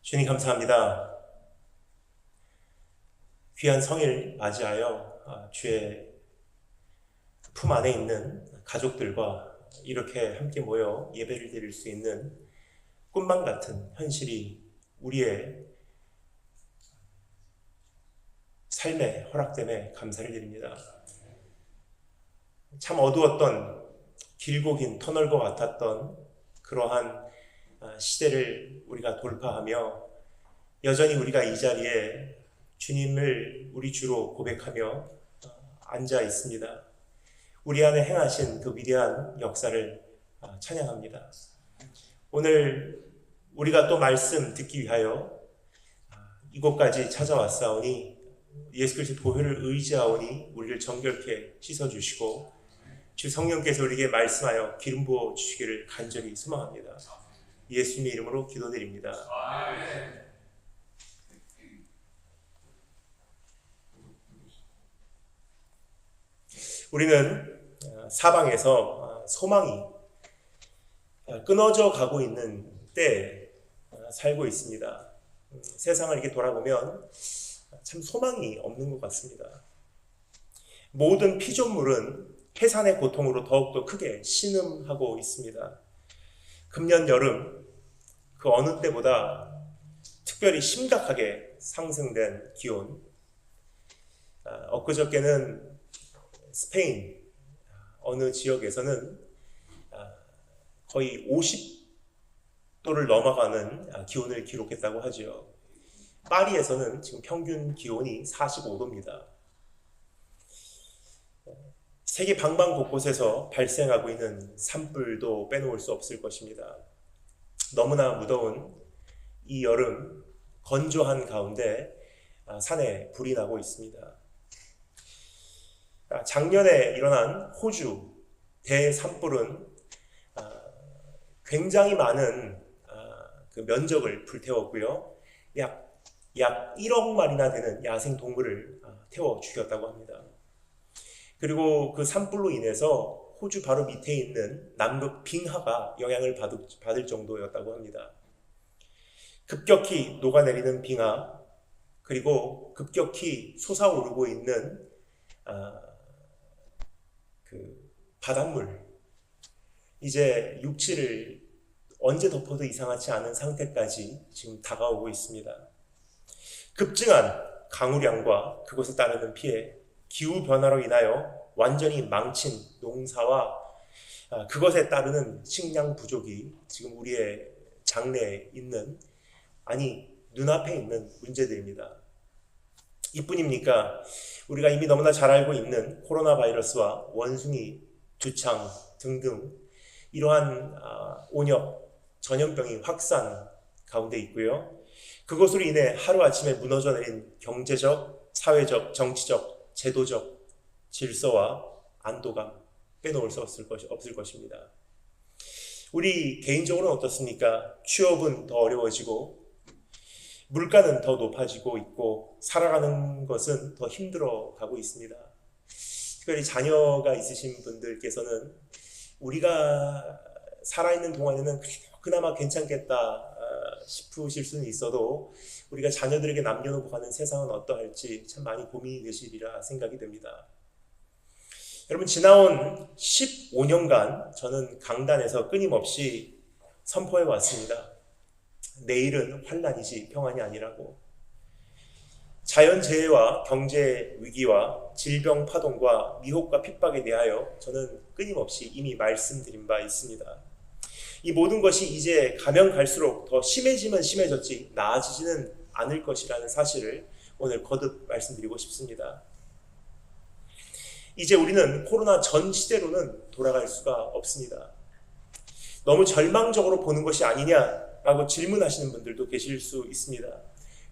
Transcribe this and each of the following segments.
주님 감사합니다. 귀한 성일 맞이하여 주의 품 안에 있는 가족들과 이렇게 함께 모여 예배를 드릴 수 있는 꿈만 같은 현실이 우리의 삶에 허락됨에 감사를 드립니다. 참 어두웠던 길고 긴 터널과 같았던 그러한 시대를 우리가 돌파하며 여전히 우리가 이 자리에 주님을 우리 주로 고백하며 앉아 있습니다. 우리 안에 행하신 그 위대한 역사를 찬양합니다. 오늘 우리가 또 말씀 듣기 위하여 이곳까지 찾아왔사오니 예수 그리스도의 보혈을 의지하오니 우리를 정결케 씻어주시고 주 성령께서 우리에게 말씀하여 기름 부어 주시기를 간절히 소망합니다. 예수님의 이름으로 기도드립니다. 우리는 사방에서 소망이 끊어져 가고 있는 때에 살고 있습니다. 세상을 이렇게 돌아보면 참 소망이 없는 것 같습니다. 모든 피조물은 해산의 고통으로 더욱더 크게 신음하고 있습니다. 금년 여름 그 어느 때보다 특별히 심각하게 상승된 기온, 엊그저께는 스페인 어느 지역에서는 거의 50도를 넘어가는 기온을 기록했다고 하죠. 파리에서는 지금 평균 기온이 45도입니다. 세계 방방 곳곳에서 발생하고 있는 산불도 빼놓을 수 없을 것입니다. 너무나 무더운 이 여름 건조한 가운데 산에 불이 나고 있습니다. 작년에 일어난 호주 대산불은 굉장히 많은 그 면적을 불태웠고요. 약 1억 마리나 되는 야생 동물을 태워 죽였다고 합니다. 그리고 그 산불로 인해서 호주 바로 밑에 있는 남극 빙하가 영향을 받을 정도였다고 합니다. 급격히 녹아내리는 빙하, 그리고 급격히 솟아오르고 있는 그 바닷물, 이제 육지를 언제 덮어도 이상하지 않은 상태까지 지금 다가오고 있습니다. 급증한 강우량과 그것에 따르는 피해, 기후변화로 인하여 완전히 망친 농사와 그것에 따르는 식량 부족이 지금 우리의 장래에 있는, 아니 눈앞에 있는 문제들입니다. 이뿐입니까? 우리가 이미 너무나 잘 알고 있는 코로나 바이러스와 원숭이, 두창 등등 이러한 온역, 전염병이 확산 가운데 있고요. 그것으로 인해 하루아침에 무너져 내린 경제적, 사회적, 정치적, 제도적 질서와 안도감 빼놓을 수 없을 것입니다. 우리 개인적으로는 어떻습니까? 취업은 더 어려워지고 물가는 더 높아지고 있고 살아가는 것은 더 힘들어 가고 있습니다. 특별히 자녀가 있으신 분들께서는 우리가 살아있는 동안에는 그나마 괜찮겠다 싶으실 수는 있어도 우리가 자녀들에게 남겨놓고 가는 세상은 어떠할지 참 많이 고민이 되시리라 생각이 됩니다. 여러분, 지나온 15년간 저는 강단에서 끊임없이 선포해 왔습니다. 내일은 환란이지 평안이 아니라고. 자연재해와 경제 위기와 질병 파동과 미혹과 핍박에 대하여 저는 끊임없이 이미 말씀드린 바 있습니다. 이 모든 것이 이제 가면 갈수록 더 심해지면 심해졌지 나아지지는 않을 것이라는 사실을 오늘 거듭 말씀드리고 싶습니다. 이제 우리는 코로나 전 시대로는 돌아갈 수가 없습니다. 너무 절망적으로 보는 것이 아니냐라고 질문하시는 분들도 계실 수 있습니다.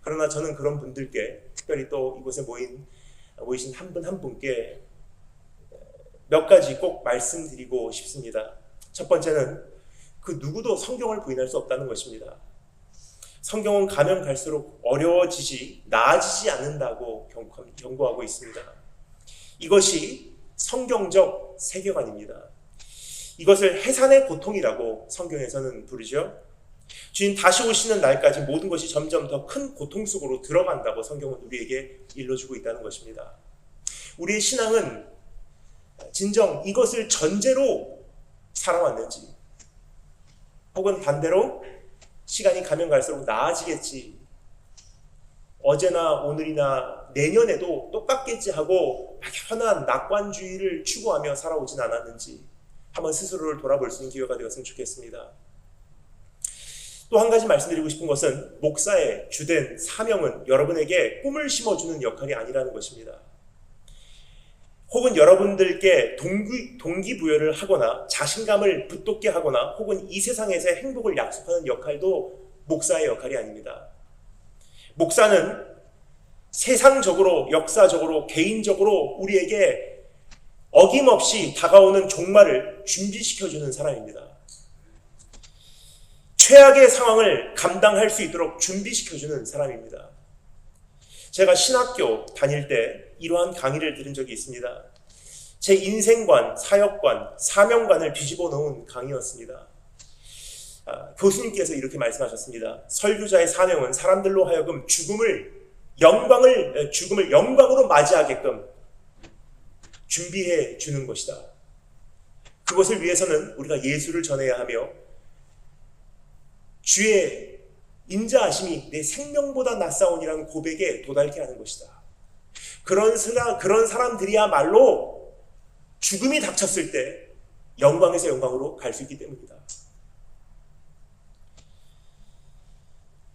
그러나 저는 그런 분들께, 특별히 또 이곳에 모이신 한 분 한 분께 몇 가지 꼭 말씀드리고 싶습니다. 첫 번째는 그 누구도 성경을 부인할 수 없다는 것입니다. 성경은 가면 갈수록 어려워지지 나아지지 않는다고 경고하고 있습니다. 이것이 성경적 세계관입니다. 이것을 해산의 고통이라고 성경에서는 부르죠. 주님 다시 오시는 날까지 모든 것이 점점 더 큰 고통 속으로 들어간다고 성경은 우리에게 일러주고 있다는 것입니다. 우리의 신앙은 진정 이것을 전제로 살아왔는지, 혹은 반대로 시간이 가면 갈수록 나아지겠지, 어제나 오늘이나 내년에도 똑같겠지 하고 막연한 낙관주의를 추구하며 살아오진 않았는지 한번 스스로를 돌아볼 수 있는 기회가 되었으면 좋겠습니다. 또 한 가지 말씀드리고 싶은 것은 목사의 주된 사명은 여러분에게 꿈을 심어주는 역할이 아니라는 것입니다. 혹은 여러분들께 동기부여를 하거나 자신감을 붙돋게 하거나 혹은 이 세상에서의 행복을 약속하는 역할도 목사의 역할이 아닙니다. 목사는 세상적으로, 역사적으로, 개인적으로 우리에게 어김없이 다가오는 종말을 준비시켜주는 사람입니다. 최악의 상황을 감당할 수 있도록 준비시켜주는 사람입니다. 제가 신학교 다닐 때 이러한 강의를 들은 적이 있습니다. 제 인생관, 사역관, 사명관을 뒤집어 놓은 강의였습니다. 교수님께서 이렇게 말씀하셨습니다. 설교자의 사명은 사람들로 하여금 죽음을 영광으로 맞이하게끔 준비해 주는 것이다. 그것을 위해서는 우리가 예수를 전해야 하며 주의 인자하심이 내 생명보다 낫사오니라는 고백에 도달케 하는 것이다. 그런 사람들이야말로 죽음이 닥쳤을 때 영광에서 영광으로 갈 수 있기 때문이다.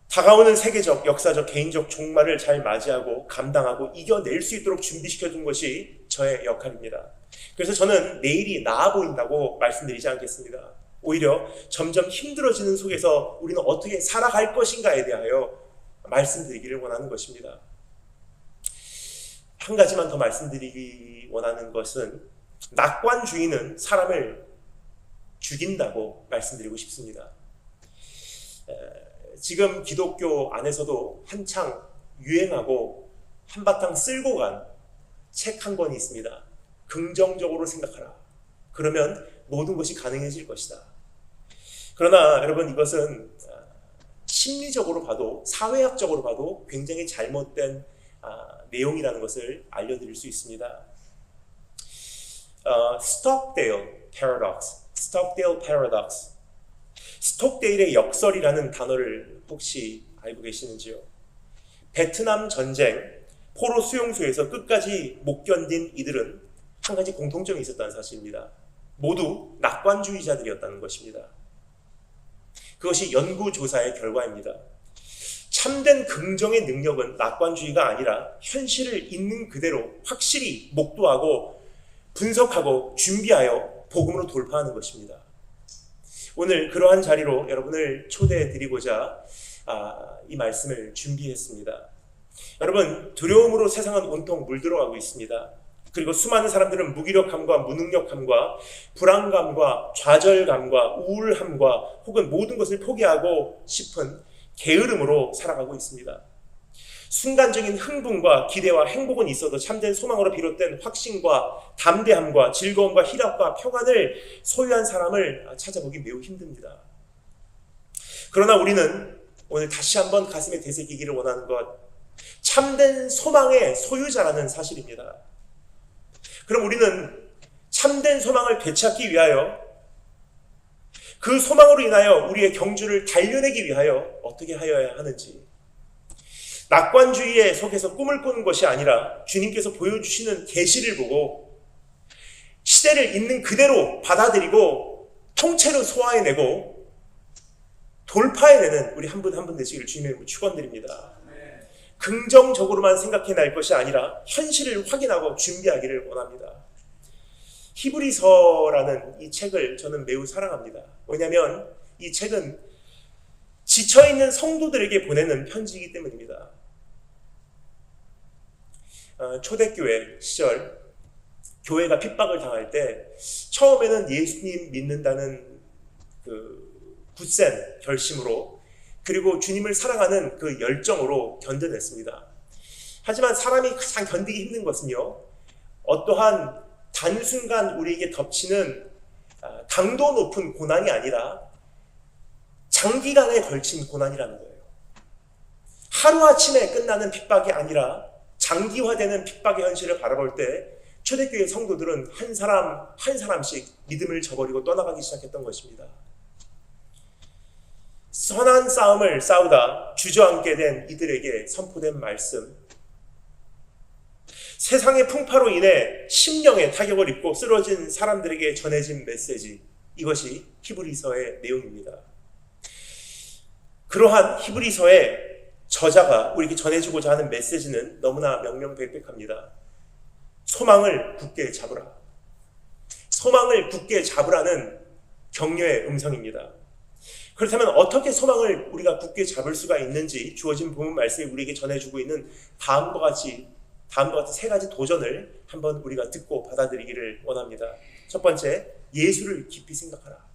다가오는 세계적, 역사적, 개인적 종말을 잘 맞이하고 감당하고 이겨낼 수 있도록 준비시켜준 것이 저의 역할입니다. 그래서 저는 내일이 나아 보인다고 말씀드리지 않겠습니다. 오히려 점점 힘들어지는 속에서 우리는 어떻게 살아갈 것인가에 대하여 말씀드리기를 원하는 것입니다. 한 가지만 더 말씀드리기 원하는 것은 낙관주의는 사람을 죽인다고 말씀드리고 싶습니다. 지금 기독교 안에서도 한창 유행하고 한바탕 쓸고 간 책 한 권이 있습니다. 긍정적으로 생각하라. 그러면 모든 것이 가능해질 것이다. 그러나 여러분, 이것은 심리적으로 봐도 사회학적으로 봐도 굉장히 잘못된 내용이라는 것을 알려드릴 수 있습니다. 스톡데일 패러독스. 스톡데일의 역설이라는 단어를 혹시 알고 계시는지요? 베트남 전쟁 포로 수용소에서 끝까지 못 견딘 이들은 한 가지 공통점이 있었다는 사실입니다. 모두 낙관주의자들이었다는 것입니다. 그것이 연구조사의 결과입니다. 참된 긍정의 능력은 낙관주의가 아니라 현실을 있는 그대로 확실히 목도하고 분석하고 준비하여 복음으로 돌파하는 것입니다. 오늘 그러한 자리로 여러분을 초대해 드리고자 이 말씀을 준비했습니다. 여러분, 두려움으로 세상은 온통 물들어가고 있습니다. 그리고 수많은 사람들은 무기력함과 무능력함과 불안감과 좌절감과 우울함과 혹은 모든 것을 포기하고 싶은 게으름으로 살아가고 있습니다. 순간적인 흥분과 기대와 행복은 있어도 참된 소망으로 비롯된 확신과 담대함과 즐거움과 희락과 평안을 소유한 사람을 찾아보기 매우 힘듭니다. 그러나 우리는 오늘 다시 한번 가슴에 되새기기를 원하는 것, 참된 소망의 소유자라는 사실입니다. 그럼 우리는 참된 소망을 되찾기 위하여, 그 소망으로 인하여 우리의 경주를 달려내기 위하여 어떻게 하여야 하는지, 낙관주의에 속에서 꿈을 꾸는 것이 아니라 주님께서 보여주시는 계시를 보고 시대를 있는 그대로 받아들이고 통째로 소화해내고 돌파해내는 우리 한 분 한 분 되시기를 주님의 축원드립니다. 긍정적으로만 생각해낼 것이 아니라 현실을 확인하고 준비하기를 원합니다. 히브리서라는 이 책을 저는 매우 사랑합니다. 왜냐하면 이 책은 지쳐있는 성도들에게 보내는 편지이기 때문입니다. 초대교회 시절 교회가 핍박을 당할 때 처음에는 예수님 믿는다는 그 굳센 결심으로, 그리고 주님을 사랑하는 그 열정으로 견뎌냈습니다. 하지만 사람이 가장 견디기 힘든 것은요, 어떠한 단순간 우리에게 덮치는 강도 높은 고난이 아니라 장기간에 걸친 고난이라는 거예요. 하루아침에 끝나는 핍박이 아니라 장기화되는 핍박의 현실을 바라볼 때 초대교회 성도들은 한 사람 한 사람씩 믿음을 저버리고 떠나가기 시작했던 것입니다. 선한 싸움을 싸우다 주저앉게 된 이들에게 선포된 말씀, 세상의 풍파로 인해 심령에 타격을 입고 쓰러진 사람들에게 전해진 메시지, 이것이 히브리서의 내용입니다. 그러한 히브리서의 저자가 우리에게 전해주고자 하는 메시지는 너무나 명명백백합니다. 소망을 굳게 잡으라. 소망을 굳게 잡으라는 격려의 음성입니다. 그렇다면 어떻게 소망을 우리가 굳게 잡을 수가 있는지 주어진 본문 말씀이 우리에게 전해주고 있는 다음과 같은 세 가지 도전을 한번 우리가 듣고 받아들이기를 원합니다. 첫 번째, 예수를 깊이 생각하라.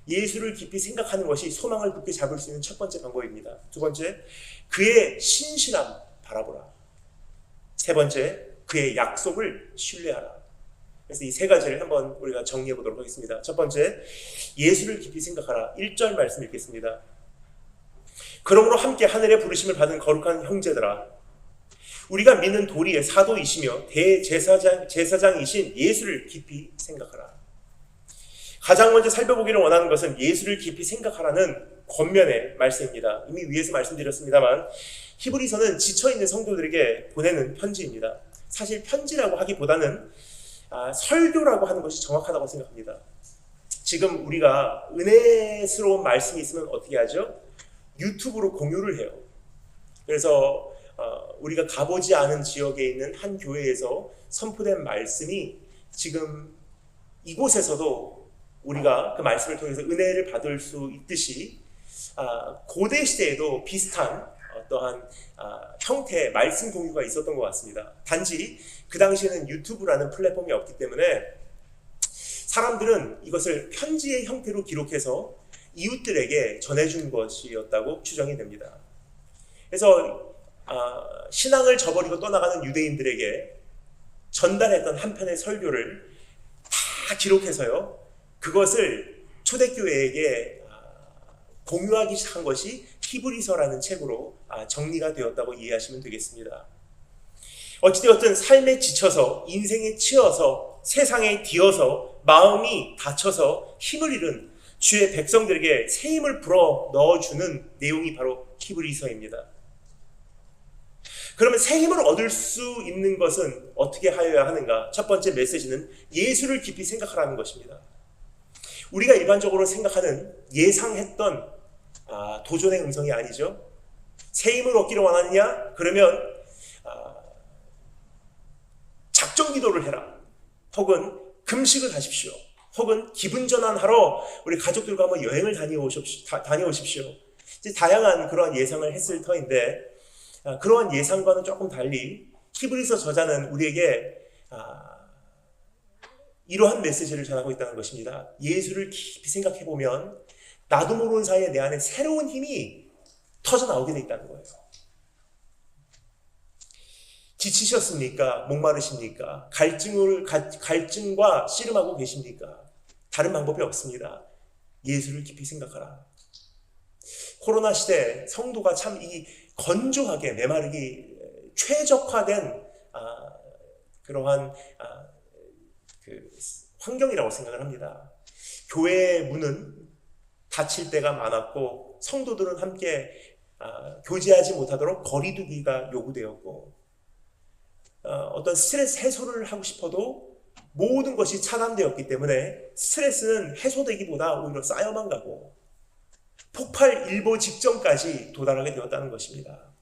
예수를 깊이 생각하는 것이 소망을 굳게 잡을 수 있는 첫 번째 방법입니다. 두 번째, 그의 신실함 바라보라. 세 번째, 그의 약속을 신뢰하라. 그래서 이 세 가지를 한번 우리가 정리해 보도록 하겠습니다. 첫 번째, 예수를 깊이 생각하라. 1절 말씀 읽겠습니다. 그러므로 함께 하늘의 부르심을 받은 거룩한 형제들아, 우리가 믿는 도리의 사도이시며 대제사장이신 예수를 깊이 생각하라. 가장 먼저 살펴보기를 원하는 것은 예수를 깊이 생각하라는 권면의 말씀입니다. 이미 위에서 말씀드렸습니다만 히브리서는 지쳐있는 성도들에게 보내는 편지입니다. 사실 편지라고 하기보다는 설교라고 하는 것이 정확하다고 생각합니다. 지금 우리가 은혜스러운 말씀이 있으면 어떻게 하죠? 유튜브로 공유를 해요. 그래서 우리가 가보지 않은 지역에 있는 한 교회에서 선포된 말씀이 지금 이곳에서도 우리가 그 말씀을 통해서 은혜를 받을 수 있듯이 고대 시대에도 비슷한 어떠한 형태의 말씀 공유가 있었던 것 같습니다. 단지 그 당시에는 유튜브라는 플랫폼이 없기 때문에 사람들은 이것을 편지의 형태로 기록해서 이웃들에게 전해준 것이었다고 추정이 됩니다. 그래서 신앙을 저버리고 떠나가는 유대인들에게 전달했던 한 편의 설교를 다 기록해서요, 그것을 초대교회에게 공유하기 시작한 것이 히브리서라는 책으로 정리가 되었다고 이해하시면 되겠습니다. 어찌되었든 삶에 지쳐서, 인생에 치여서, 세상에 뒤어서, 마음이 다쳐서 힘을 잃은 주의 백성들에게 새 힘을 불어 넣어주는 내용이 바로 히브리서입니다. 그러면 새 힘을 얻을 수 있는 것은 어떻게 하여야 하는가? 첫 번째 메시지는 예수를 깊이 생각하라는 것입니다. 우리가 일반적으로 생각하는 예상했던 도전의 음성이 아니죠. 새 힘을 얻기를 원하느냐? 그러면 작정 기도를 해라. 혹은 금식을 하십시오. 혹은 기분 전환하러 우리 가족들과 한번 여행을 다녀오십시오. 이제 다양한 그러한 예상을 했을 터인데, 그러한 예상과는 조금 달리 히브리서 저자는 우리에게 이러한 메시지를 전하고 있다는 것입니다. 예수를 깊이 생각해보면 나도 모르는 사이에 내 안에 새로운 힘이 터져 나오게 돼 있다는 거예요. 지치셨습니까? 목마르십니까? 갈증과 씨름하고 계십니까? 다른 방법이 없습니다. 예수를 깊이 생각하라. 코로나 시대 성도가 참 이 건조하게 메마르기 최적화된 그러한 그 환경이라고 생각을 합니다. 교회의 문은 닫힐 때가 많았고 성도들은 함께 교제하지 못하도록 거리두기가 요구되었고, 어떤 스트레스 해소를 하고 싶어도 모든 것이 차단되었기 때문에 스트레스는 해소되기보다 오히려 쌓여만 가고 폭발 일보 직전까지 도달하게 되었다는 것입니다.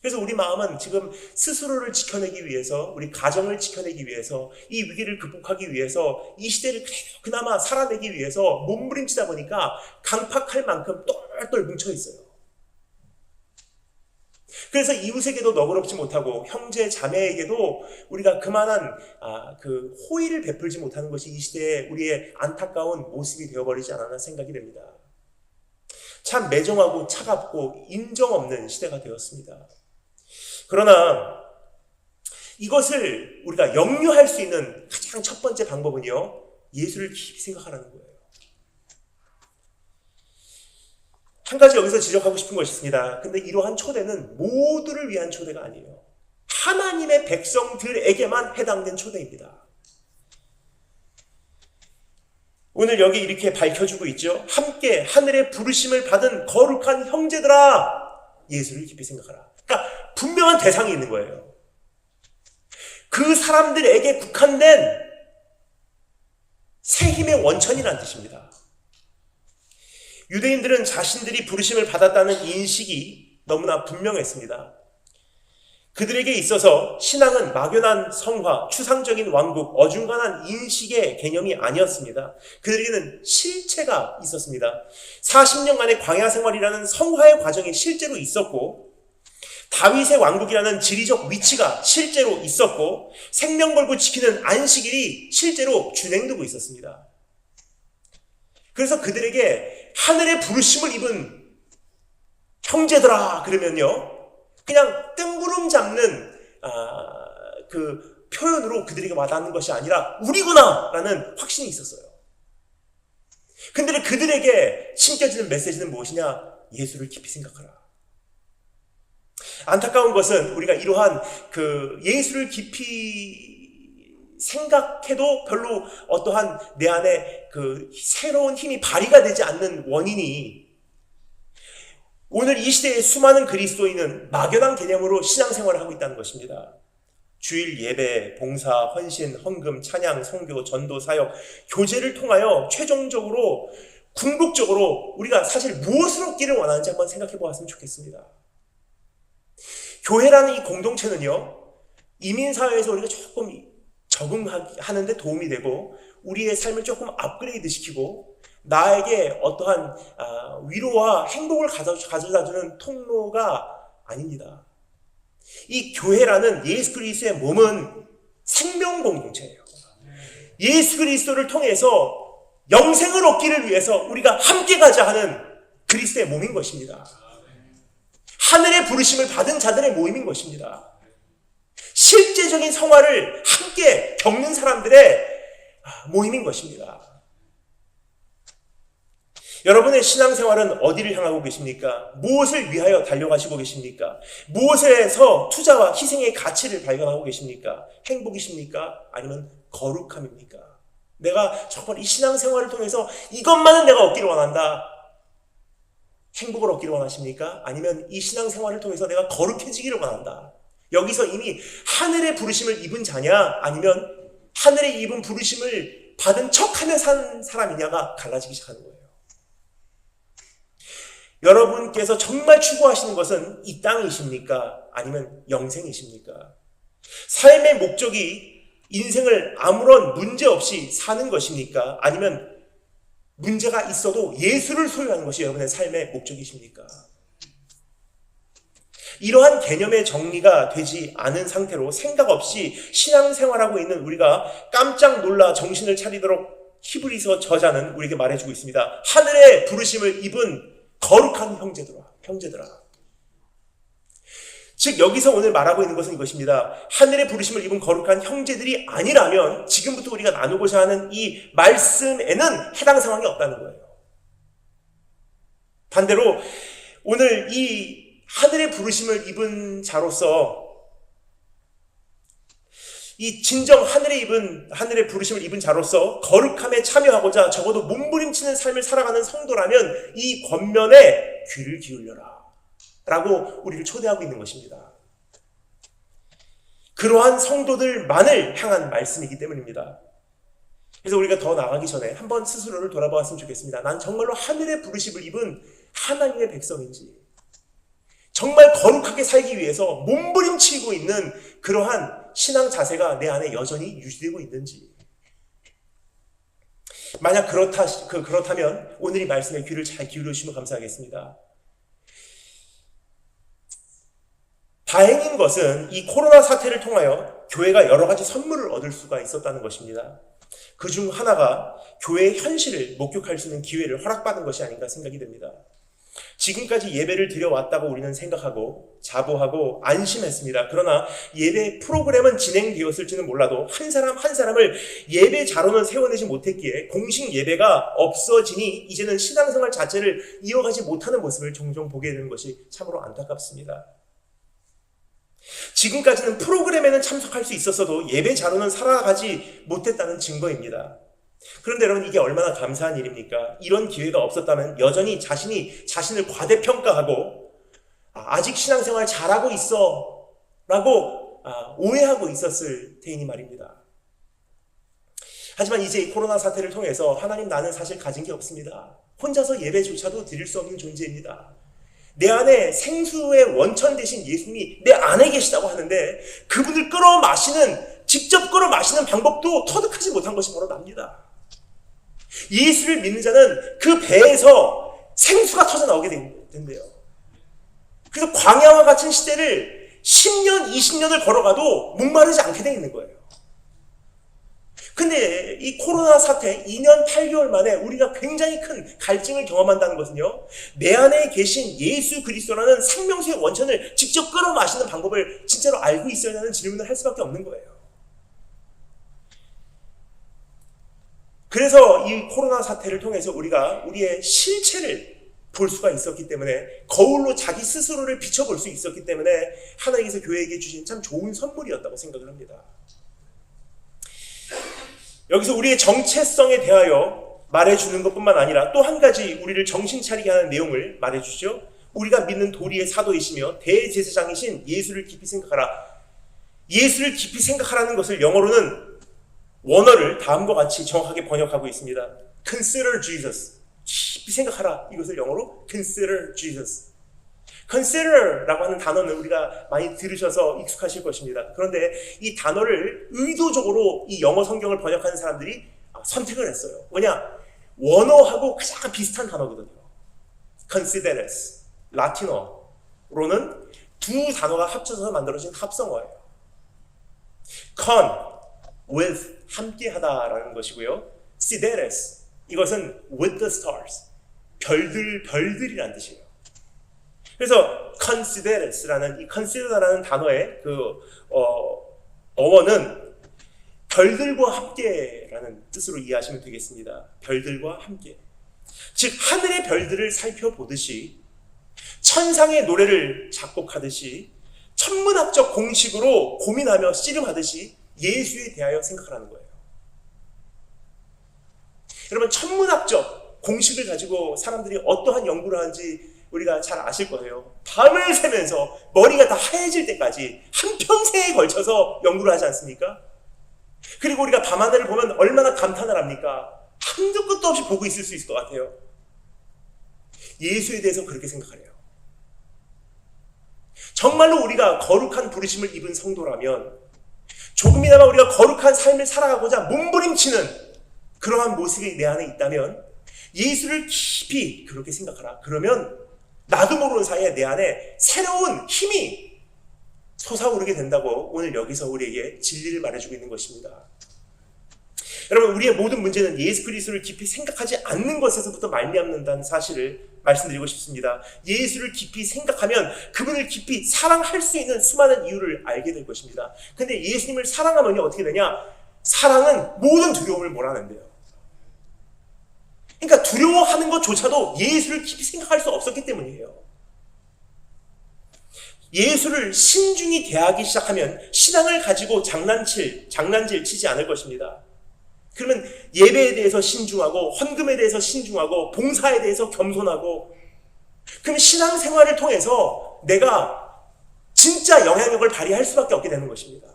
그래서 우리 마음은 지금 스스로를 지켜내기 위해서, 우리 가정을 지켜내기 위해서, 이 위기를 극복하기 위해서, 이 시대를 그나마 살아내기 위해서 몸부림치다 보니까 강팍할 만큼 똘똘 뭉쳐 있어요. 그래서 이웃에게도 너그럽지 못하고 형제 자매에게도 우리가 그만한 그 호의를 베풀지 못하는 것이 이 시대의 우리의 안타까운 모습이 되어버리지 않았나 생각이 됩니다. 참 매정하고 차갑고 인정 없는 시대가 되었습니다. 그러나 이것을 우리가 역류할 수 있는 가장 첫 번째 방법은요, 예수를 깊이 생각하라는 거예요. 한 가지 여기서 지적하고 싶은 것이 있습니다. 근데 이러한 초대는 모두를 위한 초대가 아니에요. 하나님의 백성들에게만 해당된 초대입니다. 오늘 여기 이렇게 밝혀주고 있죠. 함께 하늘의 부르심을 받은 거룩한 형제들아, 예수를 깊이 생각하라. 그러니까 분명한 대상이 있는 거예요. 그 사람들에게 국한된 새 힘의 원천이라는 뜻입니다. 유대인들은 자신들이 부르심을 받았다는 인식이 너무나 분명했습니다. 그들에게 있어서 신앙은 막연한 성화, 추상적인 왕국, 어중간한 인식의 개념이 아니었습니다. 그들에게는 실체가 있었습니다. 40년간의 광야 생활이라는 성화의 과정이 실제로 있었고, 다윗의 왕국이라는 지리적 위치가 실제로 있었고, 생명 걸고 지키는 안식일이 실제로 준행되고 있었습니다. 그래서 그들에게 하늘의 부르심을 입은 형제들아 그러면요, 그냥 뜬구름 잡는 그 표현으로 그들에게 와닿는 것이 아니라 우리구나 라는 확신이 있었어요. 근데 그들에게 심겨지는 메시지는 무엇이냐? 예수를 깊이 생각하라. 안타까운 것은 우리가 이러한 그 예수를 깊이 생각해도 별로 어떠한 내 안에 그 새로운 힘이 발휘가 되지 않는 원인이, 오늘 이 시대의 수많은 그리스도인은 막연한 개념으로 신앙생활을 하고 있다는 것입니다. 주일 예배, 봉사, 헌신, 헌금, 찬양, 선교, 전도, 사역, 교제를 통하여 최종적으로 궁극적으로 우리가 사실 무엇을 얻기를 원하는지 한번 생각해 보았으면 좋겠습니다. 교회라는 이 공동체는요, 이민사회에서 우리가 조금 적응하는 데 도움이 되고 우리의 삶을 조금 업그레이드 시키고 나에게 어떠한 위로와 행복을 가져다주는 통로가 아닙니다. 이 교회라는 예수 그리스도의 몸은 생명 공동체예요. 예수 그리스도를 통해서 영생을 얻기를 위해서 우리가 함께 가자 하는 그리스도의 몸인 것입니다. 하늘의 부르심을 받은 자들의 모임인 것입니다. 실제적인 성화를 함께 겪는 사람들의 모임인 것입니다. 여러분의 신앙생활은 어디를 향하고 계십니까? 무엇을 위하여 달려가시고 계십니까? 무엇에서 투자와 희생의 가치를 발견하고 계십니까? 행복이십니까? 아니면 거룩함입니까? 내가 정말 이 신앙생활을 통해서 이것만은 내가 얻기를 원한다. 행복을 얻기를 원하십니까? 아니면 이 신앙생활을 통해서 내가 거룩해지기를 원한다. 여기서 이미 하늘의 부르심을 입은 자냐, 아니면 하늘의 입은 부르심을 받은 척하며 산 사람이냐가 갈라지기 시작하는 거예요. 여러분께서 정말 추구하시는 것은 이 땅이십니까? 아니면 영생이십니까? 삶의 목적이 인생을 아무런 문제 없이 사는 것입니까? 아니면 문제가 있어도 예수를 소유하는 것이 여러분의 삶의 목적이십니까? 이러한 개념의 정리가 되지 않은 상태로 생각 없이 신앙생활하고 있는 우리가 깜짝 놀라 정신을 차리도록 히브리서 저자는 우리에게 말해주고 있습니다. 하늘의 부르심을 입은 거룩한 형제들아. 즉 여기서 오늘 말하고 있는 것은 이것입니다. 하늘의 부르심을 입은 거룩한 형제들이 아니라면 지금부터 우리가 나누고자 하는 이 말씀에는 해당 상황이 없다는 거예요. 반대로 오늘 이 하늘의 부르심을 입은 자로서, 이 진정 하늘의 부르심을 입은 자로서 거룩함에 참여하고자 적어도 몸부림치는 삶을 살아가는 성도라면 이 권면에 귀를 기울여라 라고 우리를 초대하고 있는 것입니다. 그러한 성도들만을 향한 말씀이기 때문입니다. 그래서 우리가 더 나가기 전에 한번 스스로를 돌아보았으면 좋겠습니다. 난 정말로 하늘의 부르심을 입은 하나님의 백성인지, 정말 거룩하게 살기 위해서 몸부림치고 있는 그러한 신앙 자세가 내 안에 여전히 유지되고 있는지. 만약 그렇다면 오늘 이 말씀에 귀를 잘 기울여주시면 감사하겠습니다. 다행인 것은 이 코로나 사태를 통하여 교회가 여러 가지 선물을 얻을 수가 있었다는 것입니다. 그중 하나가 교회의 현실을 목격할 수 있는 기회를 허락받은 것이 아닌가 생각이 됩니다. 지금까지 예배를 드려왔다고 우리는 생각하고 자부하고 안심했습니다. 그러나 예배 프로그램은 진행되었을지는 몰라도 한 사람 한 사람을 예배자로는 세워내지 못했기에 공식 예배가 없어지니 이제는 신앙생활 자체를 이어가지 못하는 모습을 종종 보게 되는 것이 참으로 안타깝습니다. 지금까지는 프로그램에는 참석할 수 있었어도 예배자로는 살아가지 못했다는 증거입니다. 그런데 여러분, 이게 얼마나 감사한 일입니까? 이런 기회가 없었다면 여전히 자신을 과대평가하고 아직 신앙생활 잘하고 있어 라고 오해하고 있었을 테이니 말입니다. 하지만 이제 이 코로나 사태를 통해서 하나님, 나는 사실 가진 게 없습니다. 혼자서 예배조차도 드릴 수 없는 존재입니다. 내 안에 생수의 원천 되신 예수님이 내 안에 계시다고 하는데 그분을 직접 끌어 마시는 방법도 터득하지 못한 것이 바로 납니다. 예수를 믿는 자는 그 배에서 생수가 터져 나오게 된대요. 그래서 광야와 같은 시대를 10년, 20년을 걸어가도 목마르지 않게 돼 있는 거예요. 근데 이 코로나 사태 2년 8개월 만에 우리가 굉장히 큰 갈증을 경험한다는 것은요, 내 안에 계신 예수 그리스도라는 생명수의 원천을 직접 끌어 마시는 방법을 진짜로 알고 있어야 하는 질문을 할 수밖에 없는 거예요. 그래서 이 코로나 사태를 통해서 우리가 우리의 실체를 볼 수가 있었기 때문에, 거울로 자기 스스로를 비춰볼 수 있었기 때문에 하나님께서 교회에게 주신 참 좋은 선물이었다고 생각을 합니다. 여기서 우리의 정체성에 대하여 말해주는 것뿐만 아니라 또 한 가지 우리를 정신 차리게 하는 내용을 말해주죠. 우리가 믿는 도리의 사도이시며 대제사장이신 예수를 깊이 생각하라. 예수를 깊이 생각하라는 것을 영어로는 원어를 다음과 같이 정확하게 번역하고 있습니다. Consider Jesus. 깊이 생각하라. 이것을 영어로 Consider Jesus. Consider라고 하는 단어는 우리가 많이 들으셔서 익숙하실 것입니다. 그런데 이 단어를 의도적으로 이 영어 성경을 번역하는 사람들이 선택을 했어요. 뭐냐? 원어하고 가장 비슷한 단어거든요. Consideres. 라틴어로는 두 단어가 합쳐서 만들어진 합성어예요. Con, with, 함께하다라는 것이고요. Sideres, 이것은 with the stars, 별들이라는 뜻이에요. 그래서 consideres라는 이 consider라는 단어의 어원은 별들과 함께라는 뜻으로 이해하시면 되겠습니다. 별들과 함께. 즉 하늘의 별들을 살펴보듯이, 천상의 노래를 작곡하듯이, 천문학적 공식으로 고민하며 씨름하듯이 예수에 대하여 생각하라는 거예요. 여러분, 천문학적 공식을 가지고 사람들이 어떠한 연구를 하는지 우리가 잘 아실 거예요. 밤을 새면서 머리가 다 하얘질 때까지 한평생에 걸쳐서 연구를 하지 않습니까? 그리고 우리가 밤하늘을 보면 얼마나 감탄을 합니까? 한두 끝도 없이 보고 있을 수 있을 것 같아요. 예수에 대해서 그렇게 생각하래요. 정말로 우리가 거룩한 부르심을 입은 성도라면, 조금이나마 우리가 거룩한 삶을 살아가고자 몸부림치는 그러한 모습이 내 안에 있다면 예수를 깊이 그렇게 생각하라. 그러면 나도 모르는 사이에 내 안에 새로운 힘이 솟아오르게 된다고 오늘 여기서 우리에게 진리를 말해주고 있는 것입니다. 여러분, 우리의 모든 문제는 예수 그리스도를 깊이 생각하지 않는 것에서부터 말미암는다는 사실을 말씀드리고 싶습니다. 예수를 깊이 생각하면 그분을 깊이 사랑할 수 있는 수많은 이유를 알게 될 것입니다. 근데 예수님을 사랑하면 어떻게 되냐? 사랑은 모든 두려움을 몰아낸대요. 그러니까 두려워하는 것조차도 예수를 깊이 생각할 수 없었기 때문이에요. 예수를 신중히 대하기 시작하면 신앙을 가지고 장난질 치지 않을 것입니다. 그러면 예배에 대해서 신중하고, 헌금에 대해서 신중하고, 봉사에 대해서 겸손하고, 그럼 신앙생활을 통해서 내가 진짜 영향력을 발휘할 수밖에 없게 되는 것입니다.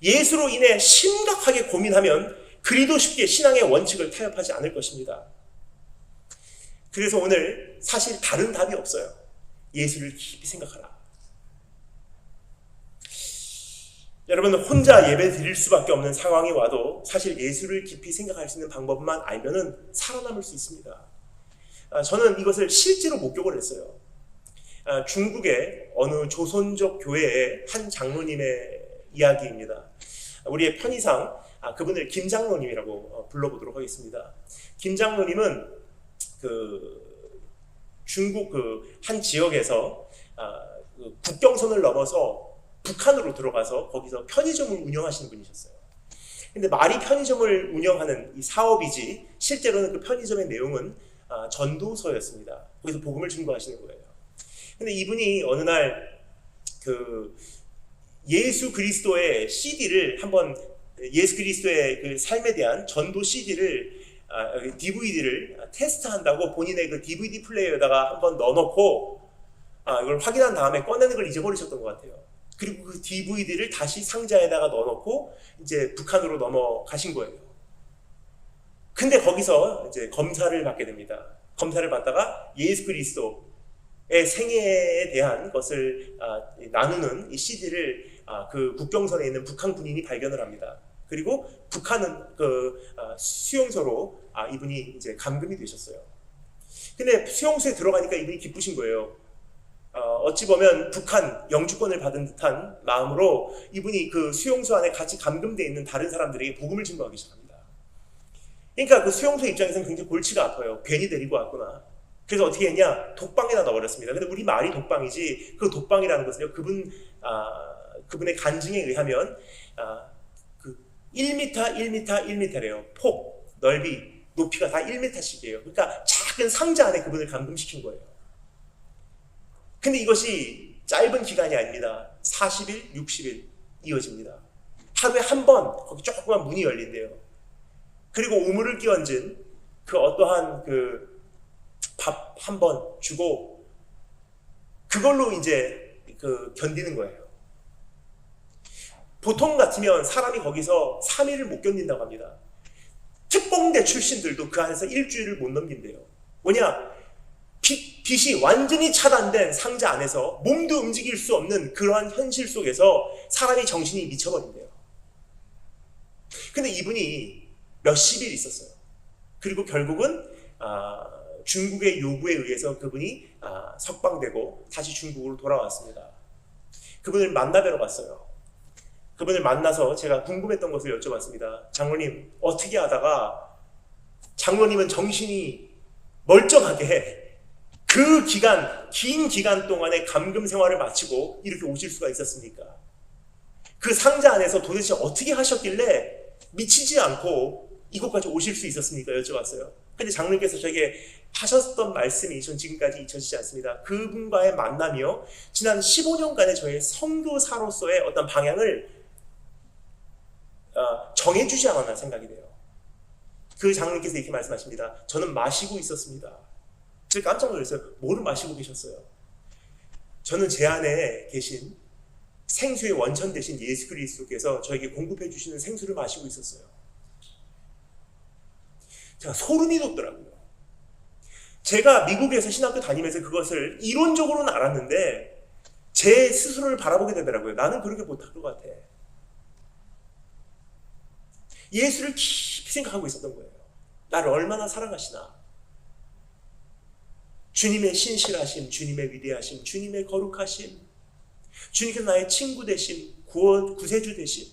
예수로 인해 심각하게 고민하면 그리도 쉽게 신앙의 원칙을 타협하지 않을 것입니다. 그래서 오늘 사실 다른 답이 없어요. 예수를 깊이 생각하라. 여러분, 혼자 예배 드릴 수밖에 없는 상황이 와도 사실 예수를 깊이 생각할 수 있는 방법만 알면은 살아남을 수 있습니다. 저는 이것을 실제로 목격을 했어요. 중국의 어느 조선족 교회의 한 장로님의 이야기입니다. 우리의 편의상 그분을 김 장로님이라고 불러보도록 하겠습니다. 김 장로님은 중국 그 한 지역에서 그 국경선을 넘어서 북한으로 들어가서 거기서 편의점을 운영하시는 분이셨어요. 근데 말이 편의점을 운영하는 이 사업이지 실제로는 그 편의점의 내용은 전도서였습니다. 거기서 복음을 증거하시는 거예요. 근데 이분이 어느 날 그 예수 그리스도의 CD를 한번 예수 그리스도의 그 삶에 대한 전도 CD를 DVD를 테스트한다고 본인의 그 DVD 플레이어에다가 한번 넣어놓고 이걸 확인한 다음에 꺼내는 걸 잊어버리셨던 것 같아요. 그리고 그 DVD를 다시 상자에다가 넣어놓고 이제 북한으로 넘어가신 거예요. 근데 거기서 이제 검사를 받게 됩니다. 검사를 받다가 예수 그리스도의 생애에 대한 것을 나누는 이 CD를 그 국경선에 있는 북한 군인이 발견을 합니다. 그리고 북한은 그 수용소로 이분이 이제 감금이 되셨어요. 근데 수용소에 들어가니까 이분이 기쁘신 거예요. 어찌 보면 북한 영주권을 받은 듯한 마음으로 이분이 그 수용소 안에 같이 감금되어 있는 다른 사람들에게 복음을 증거하기 시작합니다. 그러니까 그 수용소 입장에서는 굉장히 골치가 아파요. 괜히 데리고 왔구나. 그래서 어떻게 했냐? 독방에다 넣어버렸습니다. 근데 우리 말이 독방이지 그 독방이라는 것은요, 그분의 간증에 의하면 그 1m, 1m, 1m래요. 폭, 넓이, 높이가 다 1m씩이에요. 그러니까 작은 상자 안에 그분을 감금시킨 거예요. 근데 이것이 짧은 기간이 아닙니다. 40일, 60일 이어집니다. 하루에 한 번 거기 조그만 문이 열린대요. 그리고 우물을 끼얹은 그 어떠한 그 밥 한 번 주고 그걸로 이제 그 견디는 거예요. 보통 같으면 사람이 거기서 3일을 못 견딘다고 합니다. 특공대 출신들도 그 안에서 일주일을 못 넘긴대요. 뭐냐? 빛이 완전히 차단된 상자 안에서 몸도 움직일 수 없는 그러한 현실 속에서 사람이 정신이 미쳐버린대요. 근데 이분이 몇십 일 있었어요. 그리고 결국은 중국의 요구에 의해서 그분이 석방되고 다시 중국으로 돌아왔습니다. 그분을 만나뵈러 갔어요. 그분을 만나서 제가 궁금했던 것을 여쭤봤습니다. 장로님, 어떻게 하다가 장로님은 정신이 멀쩡하게 그 기간, 긴 기간 동안의 감금 생활을 마치고 이렇게 오실 수가 있었습니까? 그 상자 안에서 도대체 어떻게 하셨길래 미치지 않고 이곳까지 오실 수 있었습니까? 여쭤봤어요. 근데 장로님께서 저에게 하셨던 말씀이 전 지금까지 잊혀지지 않습니다. 그분과의 만남이요, 지난 15년간의 저의 성도사로서의 어떤 방향을 정해주지 않았나 생각이 돼요. 그 장로님께서 이렇게 말씀하십니다. 저는 마시고 있었습니다. 제가 깜짝 놀랐어요. 뭐를 마시고 계셨어요? 저는 제 안에 계신 생수의 원천 되신 예수 그리스도께서 저에게 공급해 주시는 생수를 마시고 있었어요. 제가 소름이 돋더라고요. 제가 미국에서 신학교 다니면서 그것을 이론적으로는 알았는데 제 스스로를 바라보게 되더라고요. 나는 그렇게 못할 것 같아. 예수를 깊이 생각하고 있었던 거예요. 나를 얼마나 사랑하시나. 주님의 신실하심, 주님의 위대하심, 주님의 거룩하심, 주님께서 나의 친구 되심, 구세주 되심,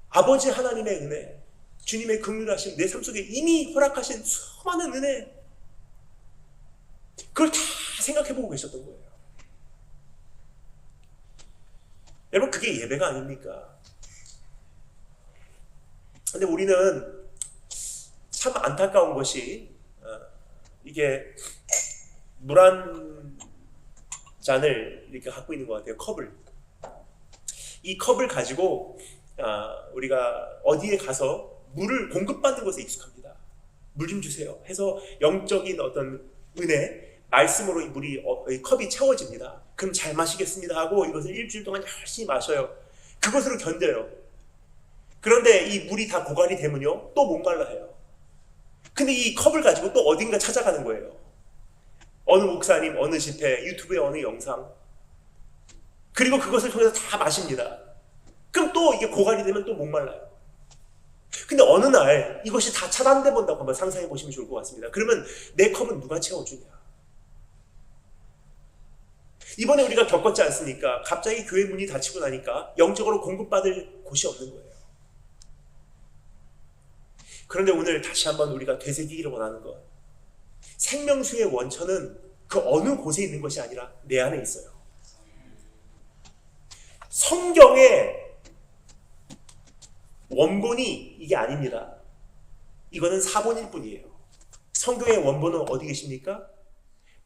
아버지 하나님의 은혜, 주님의 긍휼하심, 내 삶 속에 이미 허락하신 수많은 은혜, 그걸 다 생각해보고 계셨던 거예요. 여러분, 그게 예배가 아닙니까? 근데 우리는 참 안타까운 것이 이게 물 한 잔을 이렇게 갖고 있는 것 같아요. 컵을. 이 컵을 가지고 우리가 어디에 가서 물을 공급받는 것에 익숙합니다. 물 좀 주세요 해서 영적인 어떤 은혜, 말씀으로 이 컵이 채워집니다. 그럼 잘 마시겠습니다 하고 이것을 일주일 동안 열심히 마셔요. 그것으로 견뎌요. 그런데 이 물이 다 고갈이 되면요, 또 목말라 해요. 근데 이 컵을 가지고 또 어딘가 찾아가는 거예요. 어느 목사님, 어느 집회, 유튜브의 어느 영상. 그리고 그것을 통해서 다 마십니다. 그럼 또 이게 고갈이 되면 또 목말라요. 근데 어느 날 이것이 다 차단돼 본다고 한번 상상해 보시면 좋을 것 같습니다. 그러면 내 컵은 누가 채워주냐? 이번에 우리가 겪었지 않습니까? 갑자기 교회 문이 닫히고 나니까 영적으로 공급받을 곳이 없는 거예요. 그런데 오늘 다시 한번 우리가 되새기기를 원하는 것, 생명수의 원천은 그 어느 곳에 있는 것이 아니라 내 안에 있어요. 성경의 원본이 이게 아닙니다. 이거는 사본일 뿐이에요. 성경의 원본은 어디 계십니까?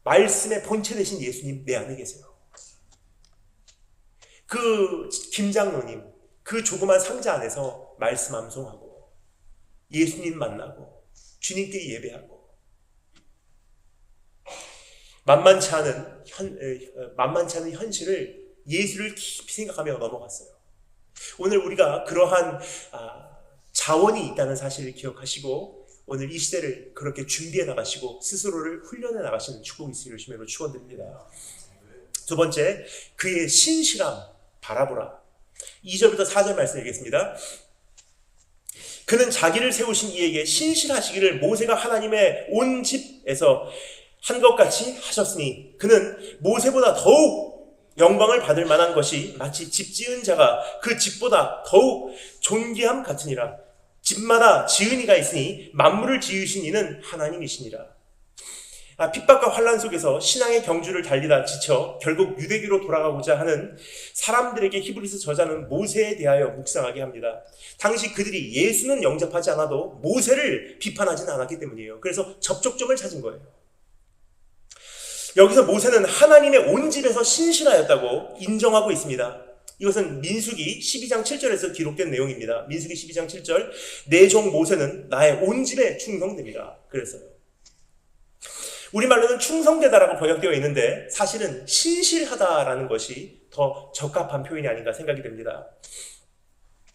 말씀의 본체 되신 예수님 내 안에 계세요. 그 김장로님, 그 조그만 상자 안에서 말씀 암송하고 예수님 만나고 주님께 예배하고 만만치 않은 현실을 예수를 깊이 생각하며 넘어갔어요. 오늘 우리가 그러한 자원이 있다는 사실을 기억하시고 오늘 이 시대를 그렇게 준비해 나가시고 스스로를 훈련해 나가시는 축복이 있으리를 주님으로 축원드립니다. 두 번째, 그의 신실함 바라보라. 2절부터 4절 말씀 읽겠습니다. 그는 자기를 세우신 이에게 신실하시기를 모세가 하나님의 온 집에서 한 것 같이 하셨으니 그는 모세보다 더욱 영광을 받을 만한 것이 마치 집 지은 자가 그 집보다 더욱 존귀함 같으니라. 집마다 지은 이가 있으니 만물을 지으신 이는 하나님이시니라. 핍박과 환난 속에서 신앙의 경주를 달리다 지쳐 결국 유대교로 돌아가고자 하는 사람들에게 히브리서 저자는 모세에 대하여 묵상하게 합니다. 당시 그들이 예수는 영접하지 않아도 모세를 비판하지는 않았기 때문이에요. 그래서 접촉점을 찾은 거예요. 여기서 모세는 하나님의 온 집에서 신실하였다고 인정하고 있습니다. 이것은 민수기 12장 7절에서 기록된 내용입니다. 민수기 12장 7절 내 종 모세는 나의 온 집에 충성됩니다. 그랬어요. 우리말로는 충성되다라고 번역되어 있는데 사실은 신실하다라는 것이 더 적합한 표현이 아닌가 생각이 됩니다.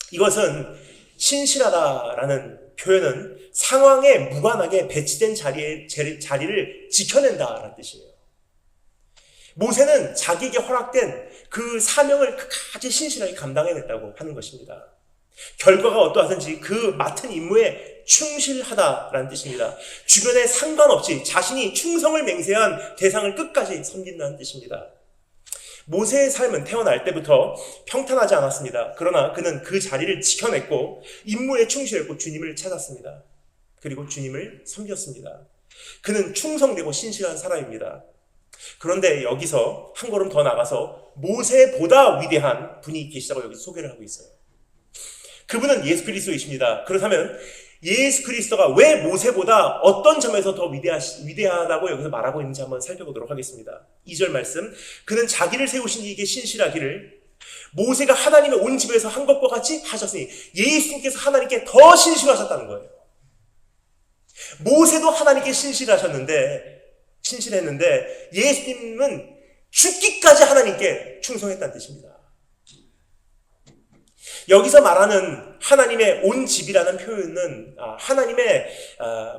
이것은 신실하다라는 표현은 상황에 무관하게 배치된 자리를 지켜낸다라는 뜻이에요. 모세는 자기에게 허락된 그 사명을 끝까지 신실하게 감당해냈다고 하는 것입니다. 결과가 어떠하든지 그 맡은 임무에 충실하다라는 뜻입니다. 주변에 상관없이 자신이 충성을 맹세한 대상을 끝까지 섬긴다는 뜻입니다. 모세의 삶은 태어날 때부터 평탄하지 않았습니다. 그러나 그는 그 자리를 지켜냈고 임무에 충실했고 주님을 찾았습니다. 그리고 주님을 섬겼습니다. 그는 충성되고 신실한 사람입니다. 그런데 여기서 한 걸음 더 나가서 모세보다 위대한 분이 계시다고 여기서 소개를 하고 있어요. 그분은 예수 그리스도이십니다. 그렇다면 예수 그리스도가 왜 모세보다 어떤 점에서 더 위대하다고 여기서 말하고 있는지 한번 살펴보도록 하겠습니다. 2절 말씀, 그는 자기를 세우신 이에게 신실하기를 모세가 하나님의 온 집에서 한 것과 같이 하셨으니 예수님께서 하나님께 더 신실하셨다는 거예요. 모세도 하나님께 신실했는데 예수님은 죽기까지 하나님께 충성했다는 뜻입니다. 여기서 말하는 하나님의 온 집이라는 표현은 하나님의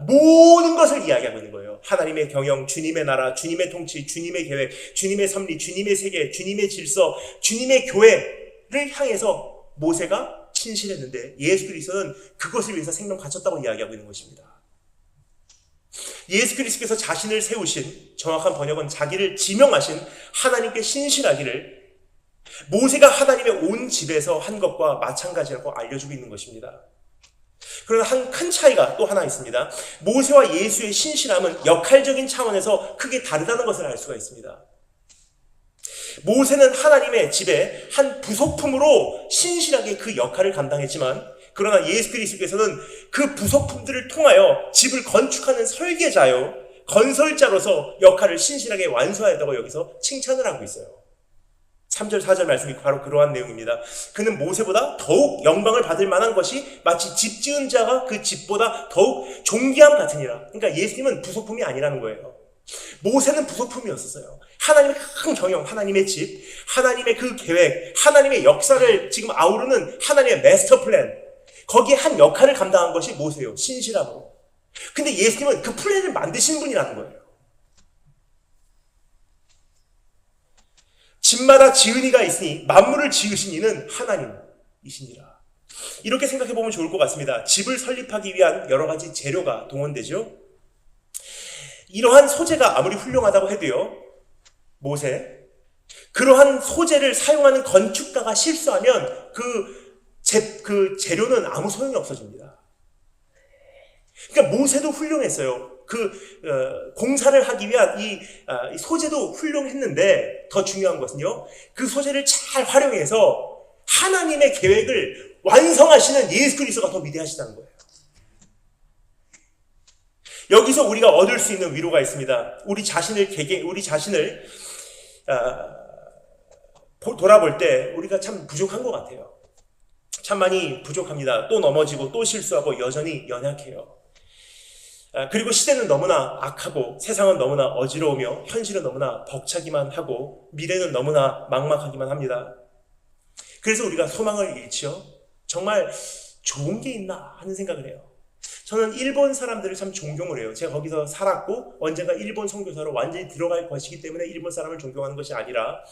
모든 것을 이야기하고 있는 거예요. 하나님의 경영, 주님의 나라, 주님의 통치, 주님의 계획, 주님의 섭리, 주님의 세계, 주님의 질서, 주님의 교회를 향해서 모세가 신실했는데 예수 그리스도는 그것을 위해서 생명 바쳤다고 이야기하고 있는 것입니다. 예수 그리스도께서 자신을 세우신, 정확한 번역은 자기를 지명하신 하나님께 신실하기를 모세가 하나님의 온 집에서 한 것과 마찬가지라고 알려주고 있는 것입니다. 그러나 한 큰 차이가 또 하나 있습니다. 모세와 예수의 신실함은 역할적인 차원에서 크게 다르다는 것을 알 수가 있습니다. 모세는 하나님의 집에 한 부속품으로 신실하게 그 역할을 감당했지만 그러나 예수 그리스도께서는 그 부속품들을 통하여 집을 건축하는 설계자요, 건설자로서 역할을 신실하게 완수하였다고 여기서 칭찬을 하고 있어요. 3절 4절 말씀이 바로 그러한 내용입니다. 그는 모세보다 더욱 영광을 받을 만한 것이 마치 집 지은 자가 그 집보다 더욱 존귀함 같으니라. 그러니까 예수님은 부속품이 아니라는 거예요. 모세는 부속품이었어요. 하나님의 큰 경영, 하나님의 집, 하나님의 그 계획, 하나님의 역사를 지금 아우르는 하나님의 마스터 플랜, 거기에 한 역할을 감당한 것이 모세예요. 신실함으로. 근데 예수님은 그 플랜을 만드신 분이라는 거예요. 집마다 지은 이가 있으니 만물을 지으신 이는 하나님이시니라. 이렇게 생각해 보면 좋을 것 같습니다. 집을 설립하기 위한 여러 가지 재료가 동원되죠. 이러한 소재가 아무리 훌륭하다고 해도요, 모세, 그러한 소재를 사용하는 건축가가 실수하면 그 재료는 아무 소용이 없어집니다. 그러니까 모세도 훌륭했어요. 공사를 하기 위한 이 소재도 훌륭했는데 더 중요한 것은요, 그 소재를 잘 활용해서 하나님의 계획을 완성하시는 예수 그리스도가 더 위대하시다는 거예요. 여기서 우리가 얻을 수 있는 위로가 있습니다. 우리 자신을 돌아볼 때 우리가 참 부족한 것 같아요. 참 많이 부족합니다. 또 넘어지고 또 실수하고 여전히 연약해요. 그리고 시대는 너무나 악하고 세상은 너무나 어지러우며 현실은 너무나 벅차기만 하고 미래는 너무나 막막하기만 합니다. 그래서 우리가 소망을 잃지요. 정말 좋은 게 있나 하는 생각을 해요. 저는 일본 사람들을 참 존경을 해요. 제가 거기서 살았고 언젠가 일본 선교사로 완전히 들어갈 것이기 때문에 일본 사람을 존경하는 것이 아니라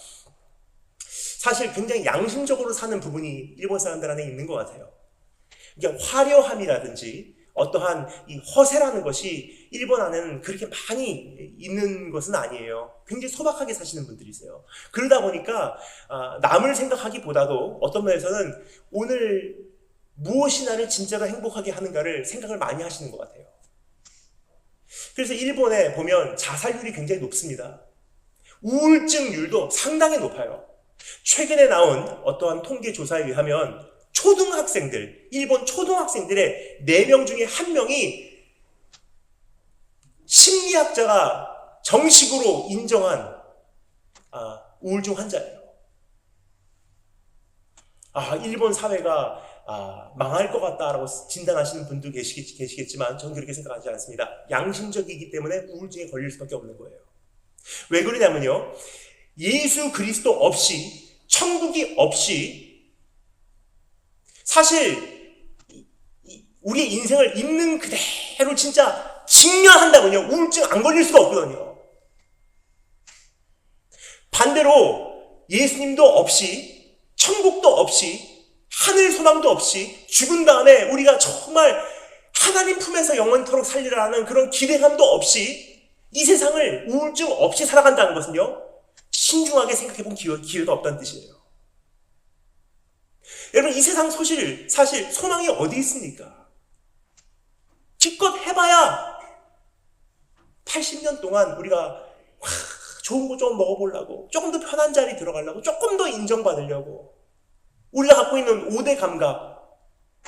사실 굉장히 양심적으로 사는 부분이 일본 사람들 안에 있는 것 같아요. 그러니까 화려함이라든지 어떠한 이 허세라는 것이 일본 안에는 그렇게 많이 있는 것은 아니에요. 굉장히 소박하게 사시는 분들이세요. 그러다 보니까 남을 생각하기보다도 어떤 면에서는 오늘 무엇이 나를 진짜로 행복하게 하는가를 생각을 많이 하시는 것 같아요. 그래서 일본에 보면 자살률이 굉장히 높습니다. 우울증률도 상당히 높아요. 최근에 나온 어떠한 통계 조사에 의하면 일본 초등학생들의 4명 중에 1명이 심리학자가 정식으로 인정한 우울증 환자예요. 일본 사회가 망할 것 같다라고 진단하시는 분도 계시겠지만 저는 그렇게 생각하지 않습니다. 양심적이기 때문에 우울증에 걸릴 수밖에 없는 거예요. 왜 그러냐면요, 예수 그리스도 없이, 천국이 없이 사실 우리의 인생을 있는 그대로 진짜 직면한다면요, 우울증 안 걸릴 수가 없거든요. 반대로 예수님도 없이, 천국도 없이, 하늘 소망도 없이 죽은 다음에 우리가 정말 하나님 품에서 영원토록 살리라는 그런 기대감도 없이 이 세상을 우울증 없이 살아간다는 것은요, 신중하게 생각해본 기회가 없다는 뜻이에요. 여러분, 이 세상 사실 소망이 어디 있습니까? 기껏 해봐야 80년 동안 우리가 좋은 거 좀 먹어보려고, 조금 더 편한 자리 들어가려고, 조금 더 인정받으려고 우리가 갖고 있는 5대 감각,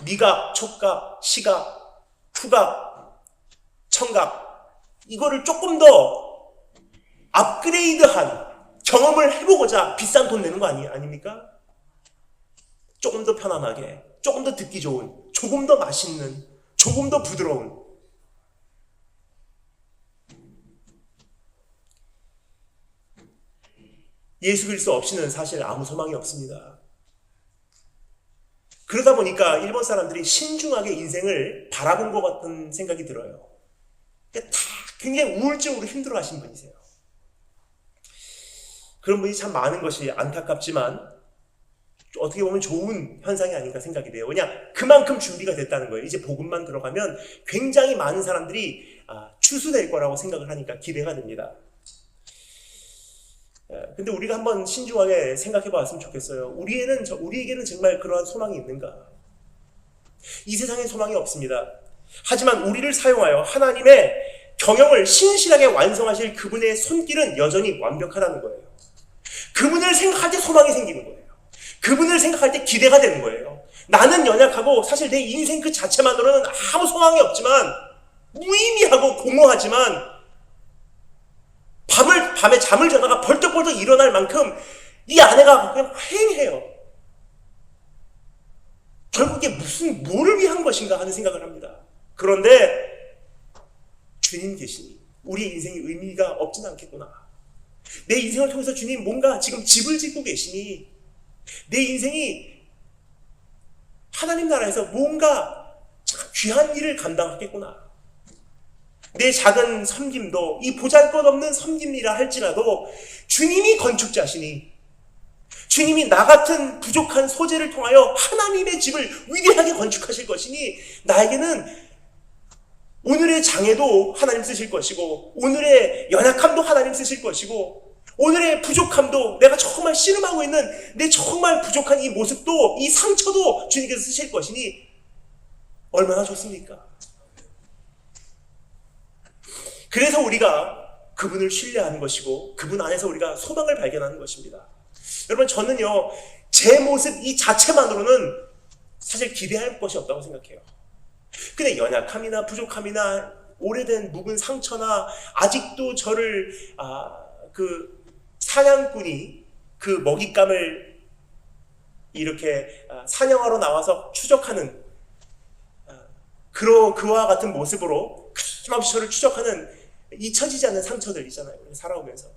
미각, 촉각, 시각, 후각, 청각, 이거를 조금 더 업그레이드한 경험을 해보고자 비싼 돈 내는 거 아닙니까? 조금 더 편안하게, 조금 더 듣기 좋은, 조금 더 맛있는, 조금 더 부드러운. 예수 그리스도 없이는 사실 아무 소망이 없습니다. 그러다 보니까 일본 사람들이 신중하게 인생을 바라본 것 같은 생각이 들어요. 다 굉장히 우울증으로 힘들어하신 분이세요. 그런 분이 참 많은 것이 안타깝지만 어떻게 보면 좋은 현상이 아닌가 생각이 돼요. 왜냐, 그만큼 준비가 됐다는 거예요. 이제 복음만 들어가면 굉장히 많은 사람들이 추수될 거라고 생각을 하니까 기대가 됩니다. 근데 우리가 한번 신중하게 생각해 봤으면 좋겠어요. 우리에게는 정말 그러한 소망이 있는가? 이 세상에 소망이 없습니다. 하지만 우리를 사용하여 하나님의 경영을 신실하게 완성하실 그분의 손길은 여전히 완벽하다는 거예요. 그분을 생각할 때 소망이 생기는 거예요. 그분을 생각할 때 기대가 되는 거예요. 나는 연약하고 사실 내 인생 그 자체만으로는 아무 소망이 없지만, 무의미하고 공허하지만 밤에 잠을 자다가 벌떡벌떡 일어날 만큼 이 아내가 그냥 휑해요. 결국 이게 뭐를 위한 것인가 하는 생각을 합니다. 그런데 주님 계시니 우리의 인생이 의미가 없진 않겠구나. 내 인생을 통해서 주님 뭔가 지금 집을 짓고 계시니 내 인생이 하나님 나라에서 뭔가 참 귀한 일을 감당하겠구나. 내 작은 섬김도, 이 보잘것없는 섬김이라 할지라도 주님이 건축자시니, 주님이 나 같은 부족한 소재를 통하여 하나님의 집을 위대하게 건축하실 것이니, 나에게는 오늘의 장애도 하나님 쓰실 것이고, 오늘의 연약함도 하나님 쓰실 것이고, 오늘의 부족함도, 내가 정말 씨름하고 있는 내 정말 부족한 이 모습도, 이 상처도 주님께서 쓰실 것이니 얼마나 좋습니까? 그래서 우리가 그분을 신뢰하는 것이고 그분 안에서 우리가 소망을 발견하는 것입니다. 여러분, 저는요, 제 모습 이 자체만으로는 사실 기대할 것이 없다고 생각해요. 근데 연약함이나 부족함이나 오래된 묵은 상처나 아직도 저를 그 사냥꾼이 그 먹잇감을 이렇게 사냥하러 나와서 추적하는 그와 같은 모습으로 끊임없이 저를 추적하는 잊혀지지 않는 상처들 있잖아요. 살아오면서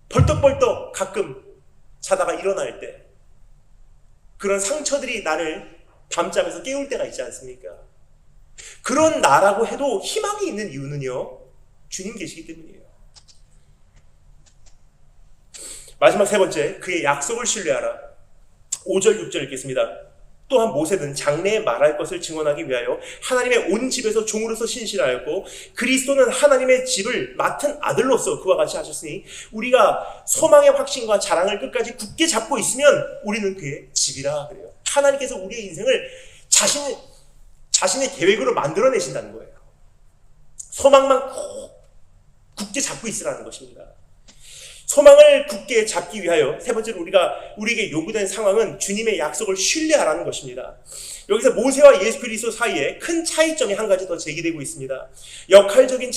벌떡벌떡 가끔 자다가 일어날 때 그런 상처들이 나를 밤잠에서 깨울 때가 있지 않습니까? 그런 나라고 해도 희망이 있는 이유는요, 주님 계시기 때문이에요. 마지막 세 번째, 그의 약속을 신뢰하라. 5절 6절 읽겠습니다. 또한 모세는 장래에 말할 것을 증언하기 위하여 하나님의 온 집에서 종으로서 신실하였고 그리스도는 하나님의 집을 맡은 아들로서 그와 같이 하셨으니 우리가 소망의 확신과 자랑을 끝까지 굳게 잡고 있으면 우리는 그의 집이라 그래요. 하나님께서 우리의 인생을 자신의 계획으로 만들어내신다는 거예요. 소망만 굳게 잡고 있으라는 것입니다. 소망을 굳게 잡기 위하여 세 번째로 우리에게 요구된 상황은 주님의 약속을 신뢰하라는 것입니다. 여기서 모세와 예수 그리스도 사이에 큰 차이점이 한 가지 더 제기되고 있습니다. 역할적인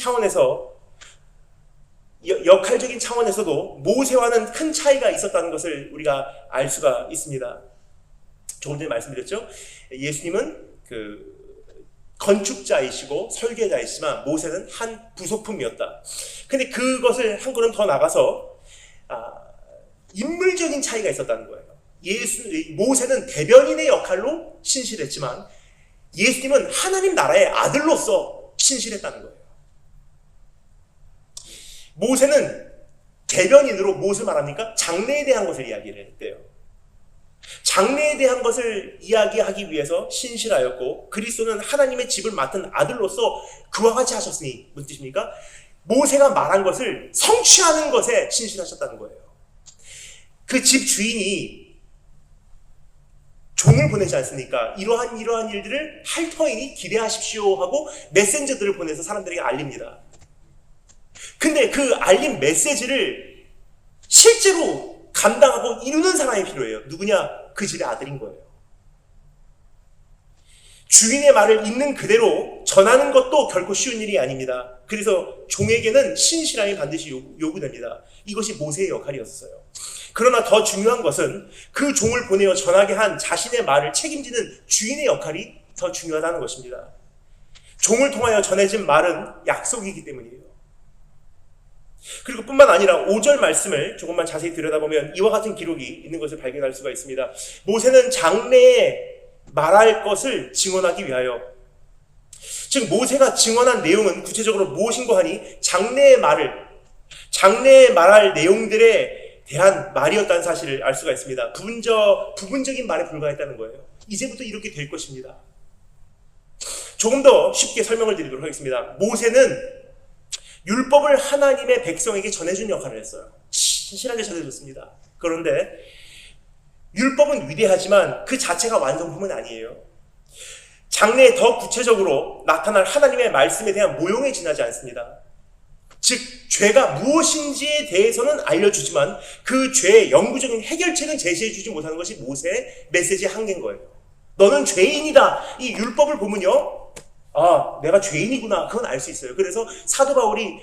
차원에서도 모세와는 큰 차이가 있었다는 것을 우리가 알 수가 있습니다. 조금 전에 말씀드렸죠. 예수님은 건축자이시고 설계자이시지만 모세는 한 부속품이었다. 근데 그것을 한 걸음 더 나가서 인물적인 차이가 있었다는 거예요. 모세는 대변인의 역할로 신실했지만 예수님은 하나님 나라의 아들로서 신실했다는 거예요. 모세는 대변인으로 무엇을 말합니까? 장래에 대한 것을 이야기를 했대요. 장래에 대한 것을 이야기하기 위해서 신실하였고 그리스도는 하나님의 집을 맡은 아들로서 그와 같이 하셨으니 무슨 뜻입니까? 모세가 말한 것을 성취하는 것에 신실하셨다는 거예요. 그 집 주인이 종을 보내지 않습니까? 이러한 일들을 할 터이니 기대하십시오 하고 메신저들을 보내서 사람들에게 알립니다. 근데 그 알린 메시지를 실제로 감당하고 이루는 사람이 필요해요. 누구냐? 그 집의 아들인 거예요. 주인의 말을 있는 그대로 전하는 것도 결코 쉬운 일이 아닙니다. 그래서 종에게는 신실함이 반드시 요구됩니다. 이것이 모세의 역할이었어요. 그러나 더 중요한 것은 그 종을 보내어 전하게 한 자신의 말을 책임지는 주인의 역할이 더 중요하다는 것입니다. 종을 통하여 전해진 말은 약속이기 때문이에요. 그리고 뿐만 아니라 5절 말씀을 조금만 자세히 들여다보면 이와 같은 기록이 있는 것을 발견할 수가 있습니다. 모세는 장래에 말할 것을 증언하기 위하여, 즉 모세가 증언한 내용은 구체적으로 무엇인고 하니 장래에 말할 내용들에 대한 말이었다는 사실을 알 수가 있습니다. 부분적인 말에 불과했다는 거예요. 이제부터 이렇게 될 것입니다. 조금 더 쉽게 설명을 드리도록 하겠습니다. 모세는 율법을 하나님의 백성에게 전해준 역할을 했어요. 신실하게 전해줬습니다. 그런데 율법은 위대하지만 그 자체가 완성품은 아니에요. 장래에 더 구체적으로 나타날 하나님의 말씀에 대한 모형에 지나지 않습니다. 즉 죄가 무엇인지에 대해서는 알려주지만 그 죄의 영구적인 해결책은 제시해주지 못하는 것이 모세의 메시지의 한계인 거예요. 너는 죄인이다. 이 율법을 보면요, 내가 죄인이구나. 그건 알 수 있어요. 그래서 사도 바울이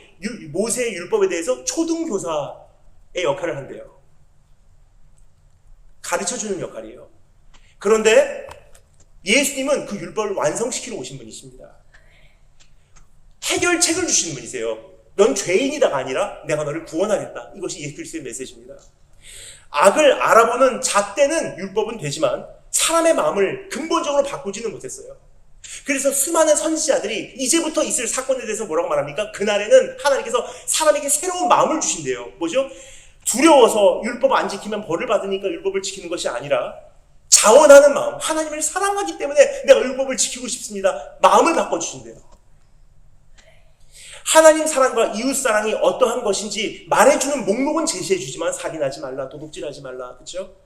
모세의 율법에 대해서 초등교사의 역할을 한대요. 가르쳐주는 역할이에요. 그런데 예수님은 그 율법을 완성시키러 오신 분이십니다. 해결책을 주시는 분이세요. 넌 죄인이다가 아니라 내가 너를 구원하겠다. 이것이 예수 그리스도의 메시지입니다. 악을 알아보는 잣대는 율법은 되지만 사람의 마음을 근본적으로 바꾸지는 못했어요. 그래서 수많은 선지자들이 이제부터 있을 사건에 대해서 뭐라고 말합니까? 그날에는 하나님께서 사람에게 새로운 마음을 주신대요. 뭐죠? 두려워서 율법 안 지키면 벌을 받으니까 율법을 지키는 것이 아니라 자원하는 마음, 하나님을 사랑하기 때문에 내가 율법을 지키고 싶습니다. 마음을 바꿔주신대요. 하나님 사랑과 이웃 사랑이 어떠한 것인지 말해주는 목록은 제시해주지만 살인하지 말라, 도둑질하지 말라, 그렇죠?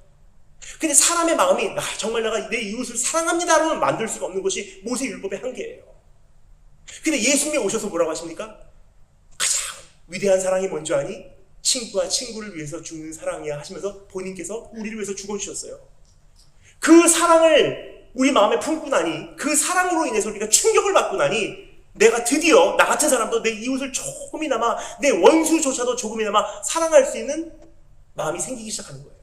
근데 사람의 마음이 정말 내가 내 이웃을 사랑합니다로는 만들 수가 없는 것이 모세 율법의 한계예요. 근데 예수님이 오셔서 뭐라고 하십니까? 위대한 사랑이 뭔지 아니? 친구와 친구를 위해서 죽는 사랑이야 하시면서 본인께서 우리를 위해서 죽어주셨어요. 그 사랑을 우리 마음에 품고 나니, 그 사랑으로 인해서 우리가 충격을 받고 나니, 내가 드디어 나 같은 사람도 내 이웃을 조금이나마, 내 원수조차도 조금이나마 사랑할 수 있는 마음이 생기기 시작하는 거예요.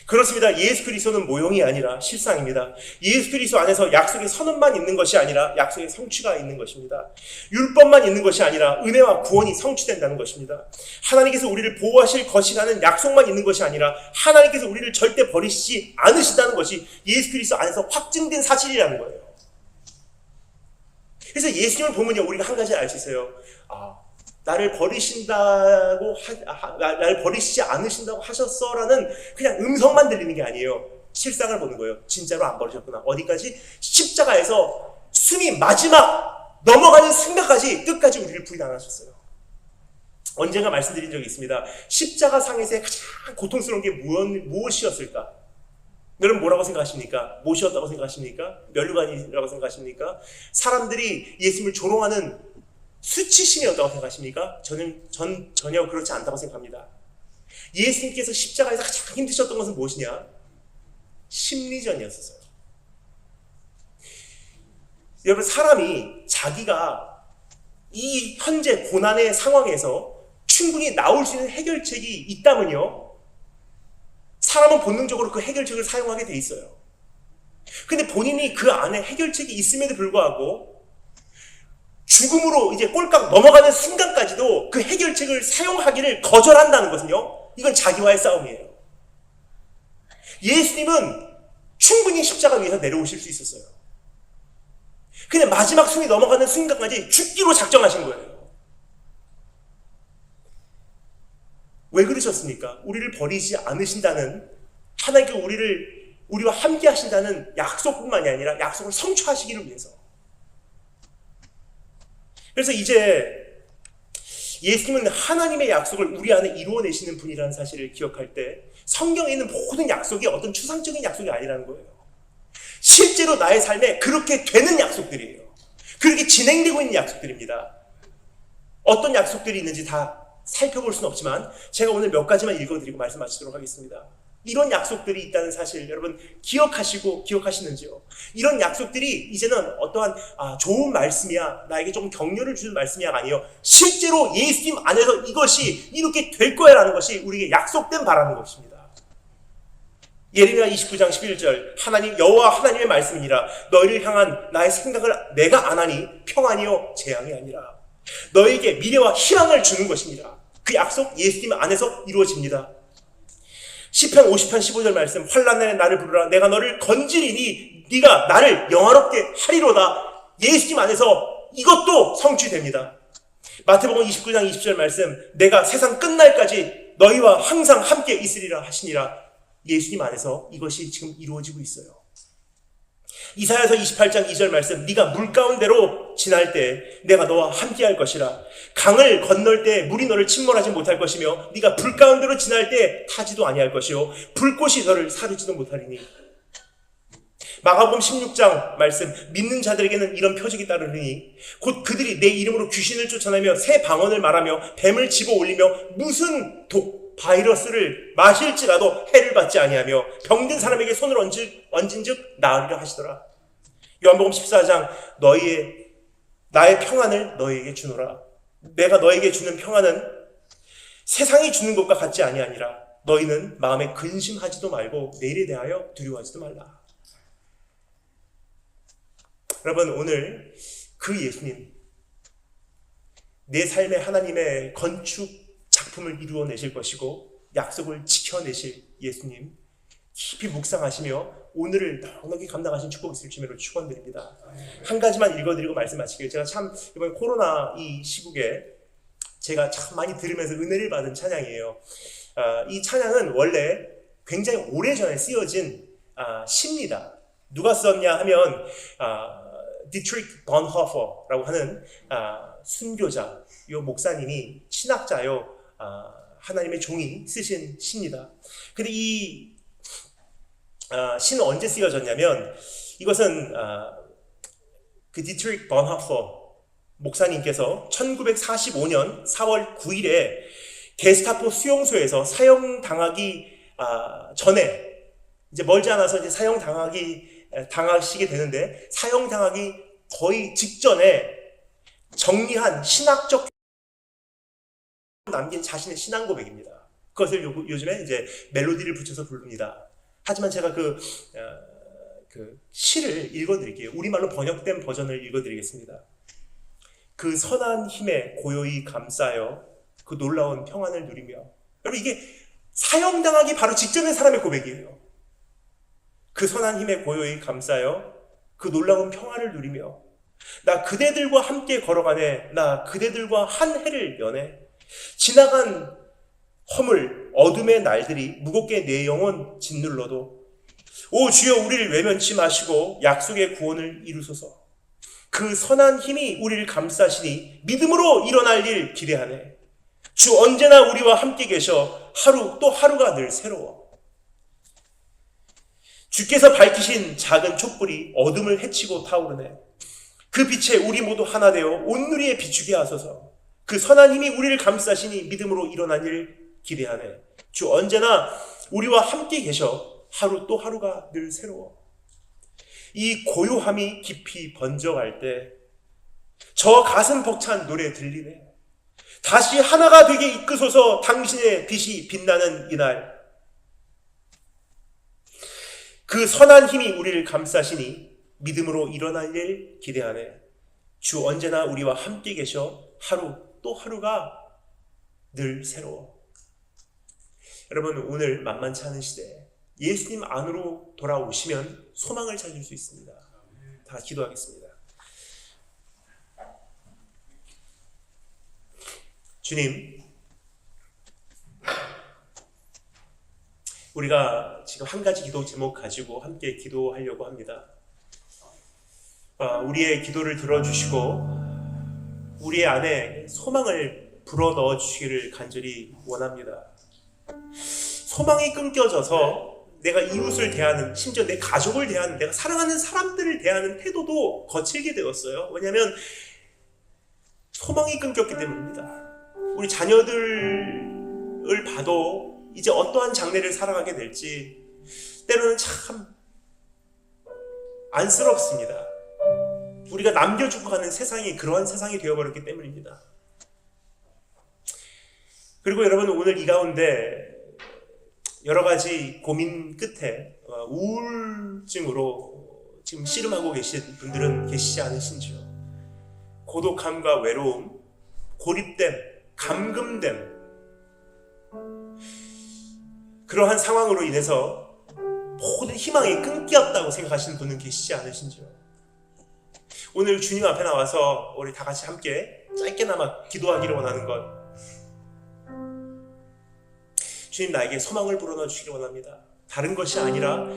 그렇습니다. 예수 그리스도는 모형이 아니라 실상입니다. 예수 그리스도 안에서 약속의 선언만 있는 것이 아니라 약속의 성취가 있는 것입니다. 율법만 있는 것이 아니라 은혜와 구원이 성취된다는 것입니다. 하나님께서 우리를 보호하실 것이라는 약속만 있는 것이 아니라 하나님께서 우리를 절대 버리시지 않으신다는 것이 예수 그리스도 안에서 확증된 사실이라는 거예요. 그래서 예수님을 보면요, 우리가 한 가지 알 수 있어요. 나를 버리신다고 나를 버리시지 않으신다고 하셨어라는 그냥 음성만 들리는 게 아니에요. 실상을 보는 거예요. 진짜로 안 버리셨구나. 어디까지? 십자가에서 숨이 마지막 넘어가는 순간까지 끝까지 우리를 부인하셨어요. 언젠가 말씀드린 적이 있습니다. 십자가 상에서의 가장 고통스러운 게 무엇이었을까? 여러분 뭐라고 생각하십니까? 무엇이었다고 생각하십니까? 면류관이라고 생각하십니까? 사람들이 예수님을 조롱하는 수치심이었다고 생각하십니까? 전 전혀 그렇지 않다고 생각합니다. 예수님께서 십자가에서 가장 힘드셨던 것은 무엇이냐? 심리전이었어요. 여러분, 사람이 자기가 이 현재 고난의 상황에서 충분히 나올 수 있는 해결책이 있다면요, 사람은 본능적으로 그 해결책을 사용하게 돼 있어요. 근데 본인이 그 안에 해결책이 있음에도 불구하고 죽음으로 이제 꼴깍 넘어가는 순간까지도 그 해결책을 사용하기를 거절한다는 것은요, 이건 자기와의 싸움이에요. 예수님은 충분히 십자가 위에서 내려오실 수 있었어요. 근데 마지막 숨이 넘어가는 순간까지 죽기로 작정하신 거예요. 왜 그러셨습니까? 우리를 버리지 않으신다는, 하나님께 우리와 함께 하신다는 약속뿐만이 아니라 약속을 성취하시기를 위해서. 그래서 이제 예수님은 하나님의 약속을 우리 안에 이루어내시는 분이라는 사실을 기억할 때, 성경에 있는 모든 약속이 어떤 추상적인 약속이 아니라는 거예요. 실제로 나의 삶에 그렇게 되는 약속들이에요. 그렇게 진행되고 있는 약속들입니다. 어떤 약속들이 있는지 다 살펴볼 수는 없지만 제가 오늘 몇 가지만 읽어드리고 말씀 마치도록 하겠습니다. 이런 약속들이 있다는 사실 여러분 기억하시는지요? 이런 약속들이 이제는 어떠한 좋은 말씀이야, 나에게 좀 격려를 주는 말씀이야가 아니에요. 실제로 예수님 안에서 이것이 이렇게 될 거야 라는 것이 우리에게 약속된 바라는 것입니다. 예레미야 29장 11절, 하나님 여호와 하나님의 말씀이니라. 너희를 향한 나의 생각을 내가 안 하니 평안이요 재앙이 아니라 너희에게 미래와 희망을 주는 것입니다. 그 약속 예수님 안에서 이루어집니다. 시편 50편 15절 말씀, 환난에 나를 부르라. 내가 너를 건지리니 네가 나를 영화롭게 하리로다. 예수님 안에서 이것도 성취됩니다. 마태복음 29장 20절 말씀, 내가 세상 끝날까지 너희와 항상 함께 있으리라 하시니라. 예수님 안에서 이것이 지금 이루어지고 있어요. 이사야서 28장 2절 말씀, 네가 물 가운데로 지날 때 내가 너와 함께 할 것이라. 강을 건널 때 물이 너를 침몰하지 못할 것이며 네가 불 가운데로 지날 때 타지도 아니할 것이요 불꽃이 너를 사르지도 못하리니. 마가복음 16장 말씀, 믿는 자들에게는 이런 표적이 따르니 곧 그들이 내 이름으로 귀신을 쫓아내며 새 방언을 말하며 뱀을 집어 올리며 무슨 바이러스를 마실지라도 해를 받지 아니하며 병든 사람에게 손을 얹은즉 나으리라 하시더라. 요한복음 14장, 나의 평안을 너희에게 주노라. 내가 너에게 주는 평안은 세상이 주는 것과 같지 아니하니라. 너희는 마음에 근심하지도 말고 내일에 대하여 두려워하지도 말라. 여러분, 오늘 그 예수님, 내 삶에 하나님의 건축 작품을 이루어내실 것이고 약속을 지켜내실 예수님 깊이 묵상하시며 오늘을 넉넉히 감당하신 축복이 있을 주님으로 축원드립니다. 한 가지만 읽어드리고 말씀 마치게요. 제가 참 이번 코로나 이 시국에 제가 참 많이 들으면서 은혜를 받은 찬양이에요. 이 찬양은 원래 굉장히 오래전에 쓰여진 시입니다. 누가 썼냐 하면 디트리히 번호퍼라고 하는 순교자, 요 목사님이 신학자요, 하나님의 종이 쓰신 시입니다. 근데 이 시는 언제 쓰여졌냐면, 이것은 그 디트리히 번호퍼, 목사님께서 1945년 4월 9일에 게스타포 수용소에서 사형당하기 전에, 이제 멀지 않아서 이제 당하시게 되는데, 사형당하기 거의 직전에 정리한 신학적 남긴 자신의 신앙 고백입니다. 그것을 요즘에 이제 멜로디를 붙여서 부릅니다. 하지만 제가 그 시를 읽어드릴게요. 우리말로 번역된 버전을 읽어드리겠습니다. 그 선한 힘에 고요히 감싸여 그 놀라운 평안을 누리며. 여러분, 이게 사형당하기 바로 직전의 사람의 고백이에요. 그 선한 힘에 고요히 감싸여 그 놀라운 평안을 누리며 나 그대들과 함께 걸어가네. 나 그대들과 한 해를 여네. 지나간 허물 어둠의 날들이 무겁게 내 영혼 짓눌러도 오 주여 우리를 외면치 마시고 약속의 구원을 이루소서. 그 선한 힘이 우리를 감싸시니 믿음으로 일어날 일 기대하네. 주 언제나 우리와 함께 계셔 하루 또 하루가 늘 새로워. 주께서 밝히신 작은 촛불이 어둠을 헤치고 타오르네. 그 빛에 우리 모두 하나 되어 온누리에 비추게 하소서. 그 선한 힘이 우리를 감싸시니 믿음으로 일어날 일 기대하네. 주 언제나 우리와 함께 계셔 하루 또 하루가 늘 새로워. 이 고요함이 깊이 번져갈 때 저 가슴 벅찬 노래 들리네. 다시 하나가 되게 이끄소서. 당신의 빛이 빛나는 이날. 그 선한 힘이 우리를 감싸시니 믿음으로 일어날 일 기대하네. 주 언제나 우리와 함께 계셔 하루 또 하루가 늘 새로워. 여러분, 오늘 만만치 않은 시대에 예수님 안으로 돌아오시면 소망을 찾을 수 있습니다. 다 기도하겠습니다. 주님, 우리가 지금 한 가지 기도 제목 가지고 함께 기도하려고 합니다. 우리의 기도를 들어주시고 우리 안에 소망을 불어넣어 주시기를 간절히 원합니다. 소망이 끊겨져서 내가 이웃을 대하는, 심지어 내 가족을 대하는, 내가 사랑하는 사람들을 대하는 태도도 거칠게 되었어요. 왜냐하면 소망이 끊겼기 때문입니다. 우리 자녀들을 봐도 이제 어떠한 장래를 살아가게 될지 때로는 참 안쓰럽습니다. 우리가 남겨주고 가는 세상이 그러한 세상이 되어버렸기 때문입니다. 그리고 여러분, 오늘 이 가운데 여러 가지 고민 끝에 우울증으로 지금 씨름하고 계신 분들은 계시지 않으신지요? 고독함과 외로움, 고립됨, 감금됨, 그러한 상황으로 인해서 모든 희망이 끊겼다고 생각하시는 분은 계시지 않으신지요? 오늘 주님 앞에 나와서 우리 다 같이 함께 짧게나마 기도하기를 원하는 것, 주님 나에게 소망을 불어넣어 주시기 원합니다. 다른 것이 아니라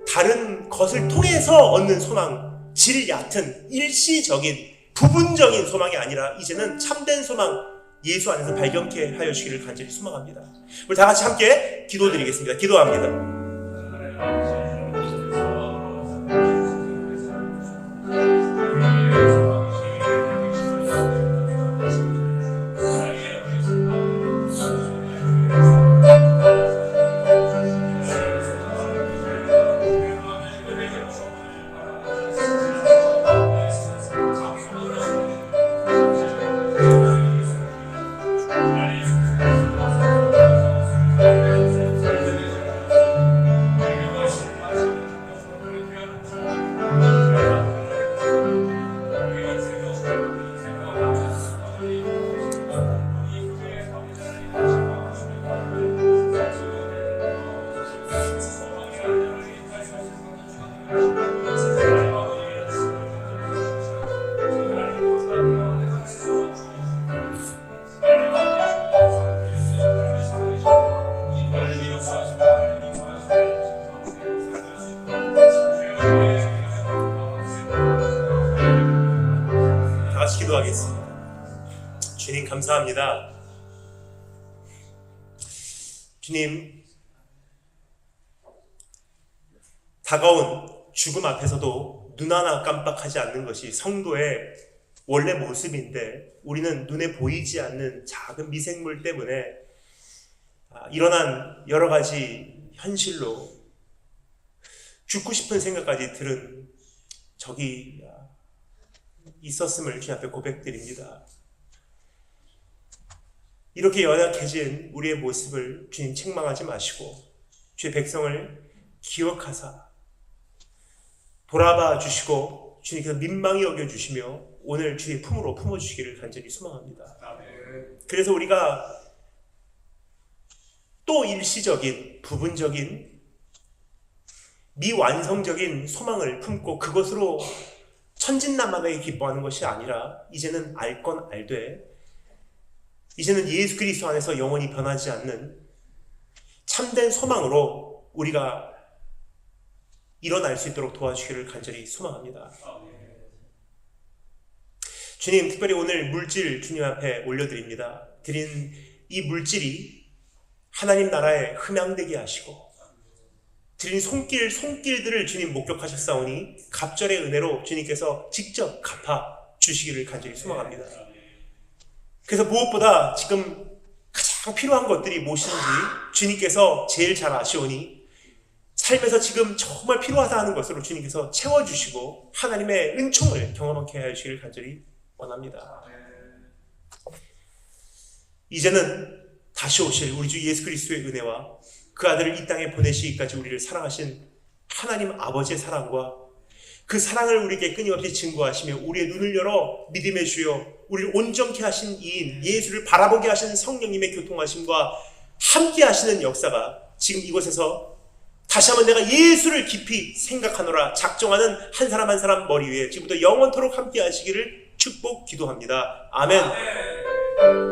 다른 것을 통해서 얻는 소망, 질 얕은 일시적인 부분적인 소망이 아니라 이제는 참된 소망, 예수 안에서 발견케 하여 주시기를 간절히 소망합니다. 우리 다 같이 함께 기도드리겠습니다. 기도합니다. 주님 감사합니다. 주님, 다가온 죽음 앞에서도 눈 하나 깜빡하지 않는 것이 성도의 원래 모습인데 우리는 눈에 보이지 않는 작은 미생물 때문에 일어난 여러 가지 현실로 죽고 싶은 생각까지 들은 적이 있었음을 주님 앞에 고백드립니다. 이렇게 연약해진 우리의 모습을 주님 책망하지 마시고 주의 백성을 기억하사 돌아봐 주시고 주님께서 민망히 여겨주시며 오늘 주의 품으로 품어주시기를 간절히 소망합니다. 그래서 우리가 또 일시적인 부분적인 미완성적인 소망을 품고 그것으로 천진난만하게 기뻐하는 것이 아니라 이제는 알 건 알되 이제는 예수 그리스도 안에서 영원히 변하지 않는 참된 소망으로 우리가 일어날 수 있도록 도와주기를 간절히 소망합니다. 주님, 특별히 오늘 물질 주님 앞에 올려드립니다. 드린 이 물질이 하나님 나라에 흠양되게 하시고 드린 손길들을 주님 목격하셨사오니 갑절의 은혜로 주님께서 직접 갚아 주시기를 간절히 소망합니다. 그래서 무엇보다 지금 가장 필요한 것들이 무엇인지 주님께서 제일 잘 아시오니 삶에서 지금 정말 필요하다 하는 것으로 주님께서 채워주시고 하나님의 은총을 경험하게 하시기를 간절히 원합니다. 이제는 다시 오실 우리 주 예수 그리스도의 은혜와 그 아들을 이 땅에 보내시기까지 우리를 사랑하신 하나님 아버지의 사랑과 그 사랑을 우리에게 끊임없이 증거하시며 우리의 눈을 열어 믿음의 주여 우리를 온전케 하신 이인 예수를 바라보게 하시는 성령님의 교통하심과 함께 하시는 역사가 지금 이곳에서 다시 한번 내가 예수를 깊이 생각하노라 작정하는 한 사람 한 사람 머리 위에 지금부터 영원토록 함께 하시기를 축복 기도합니다. 아멘.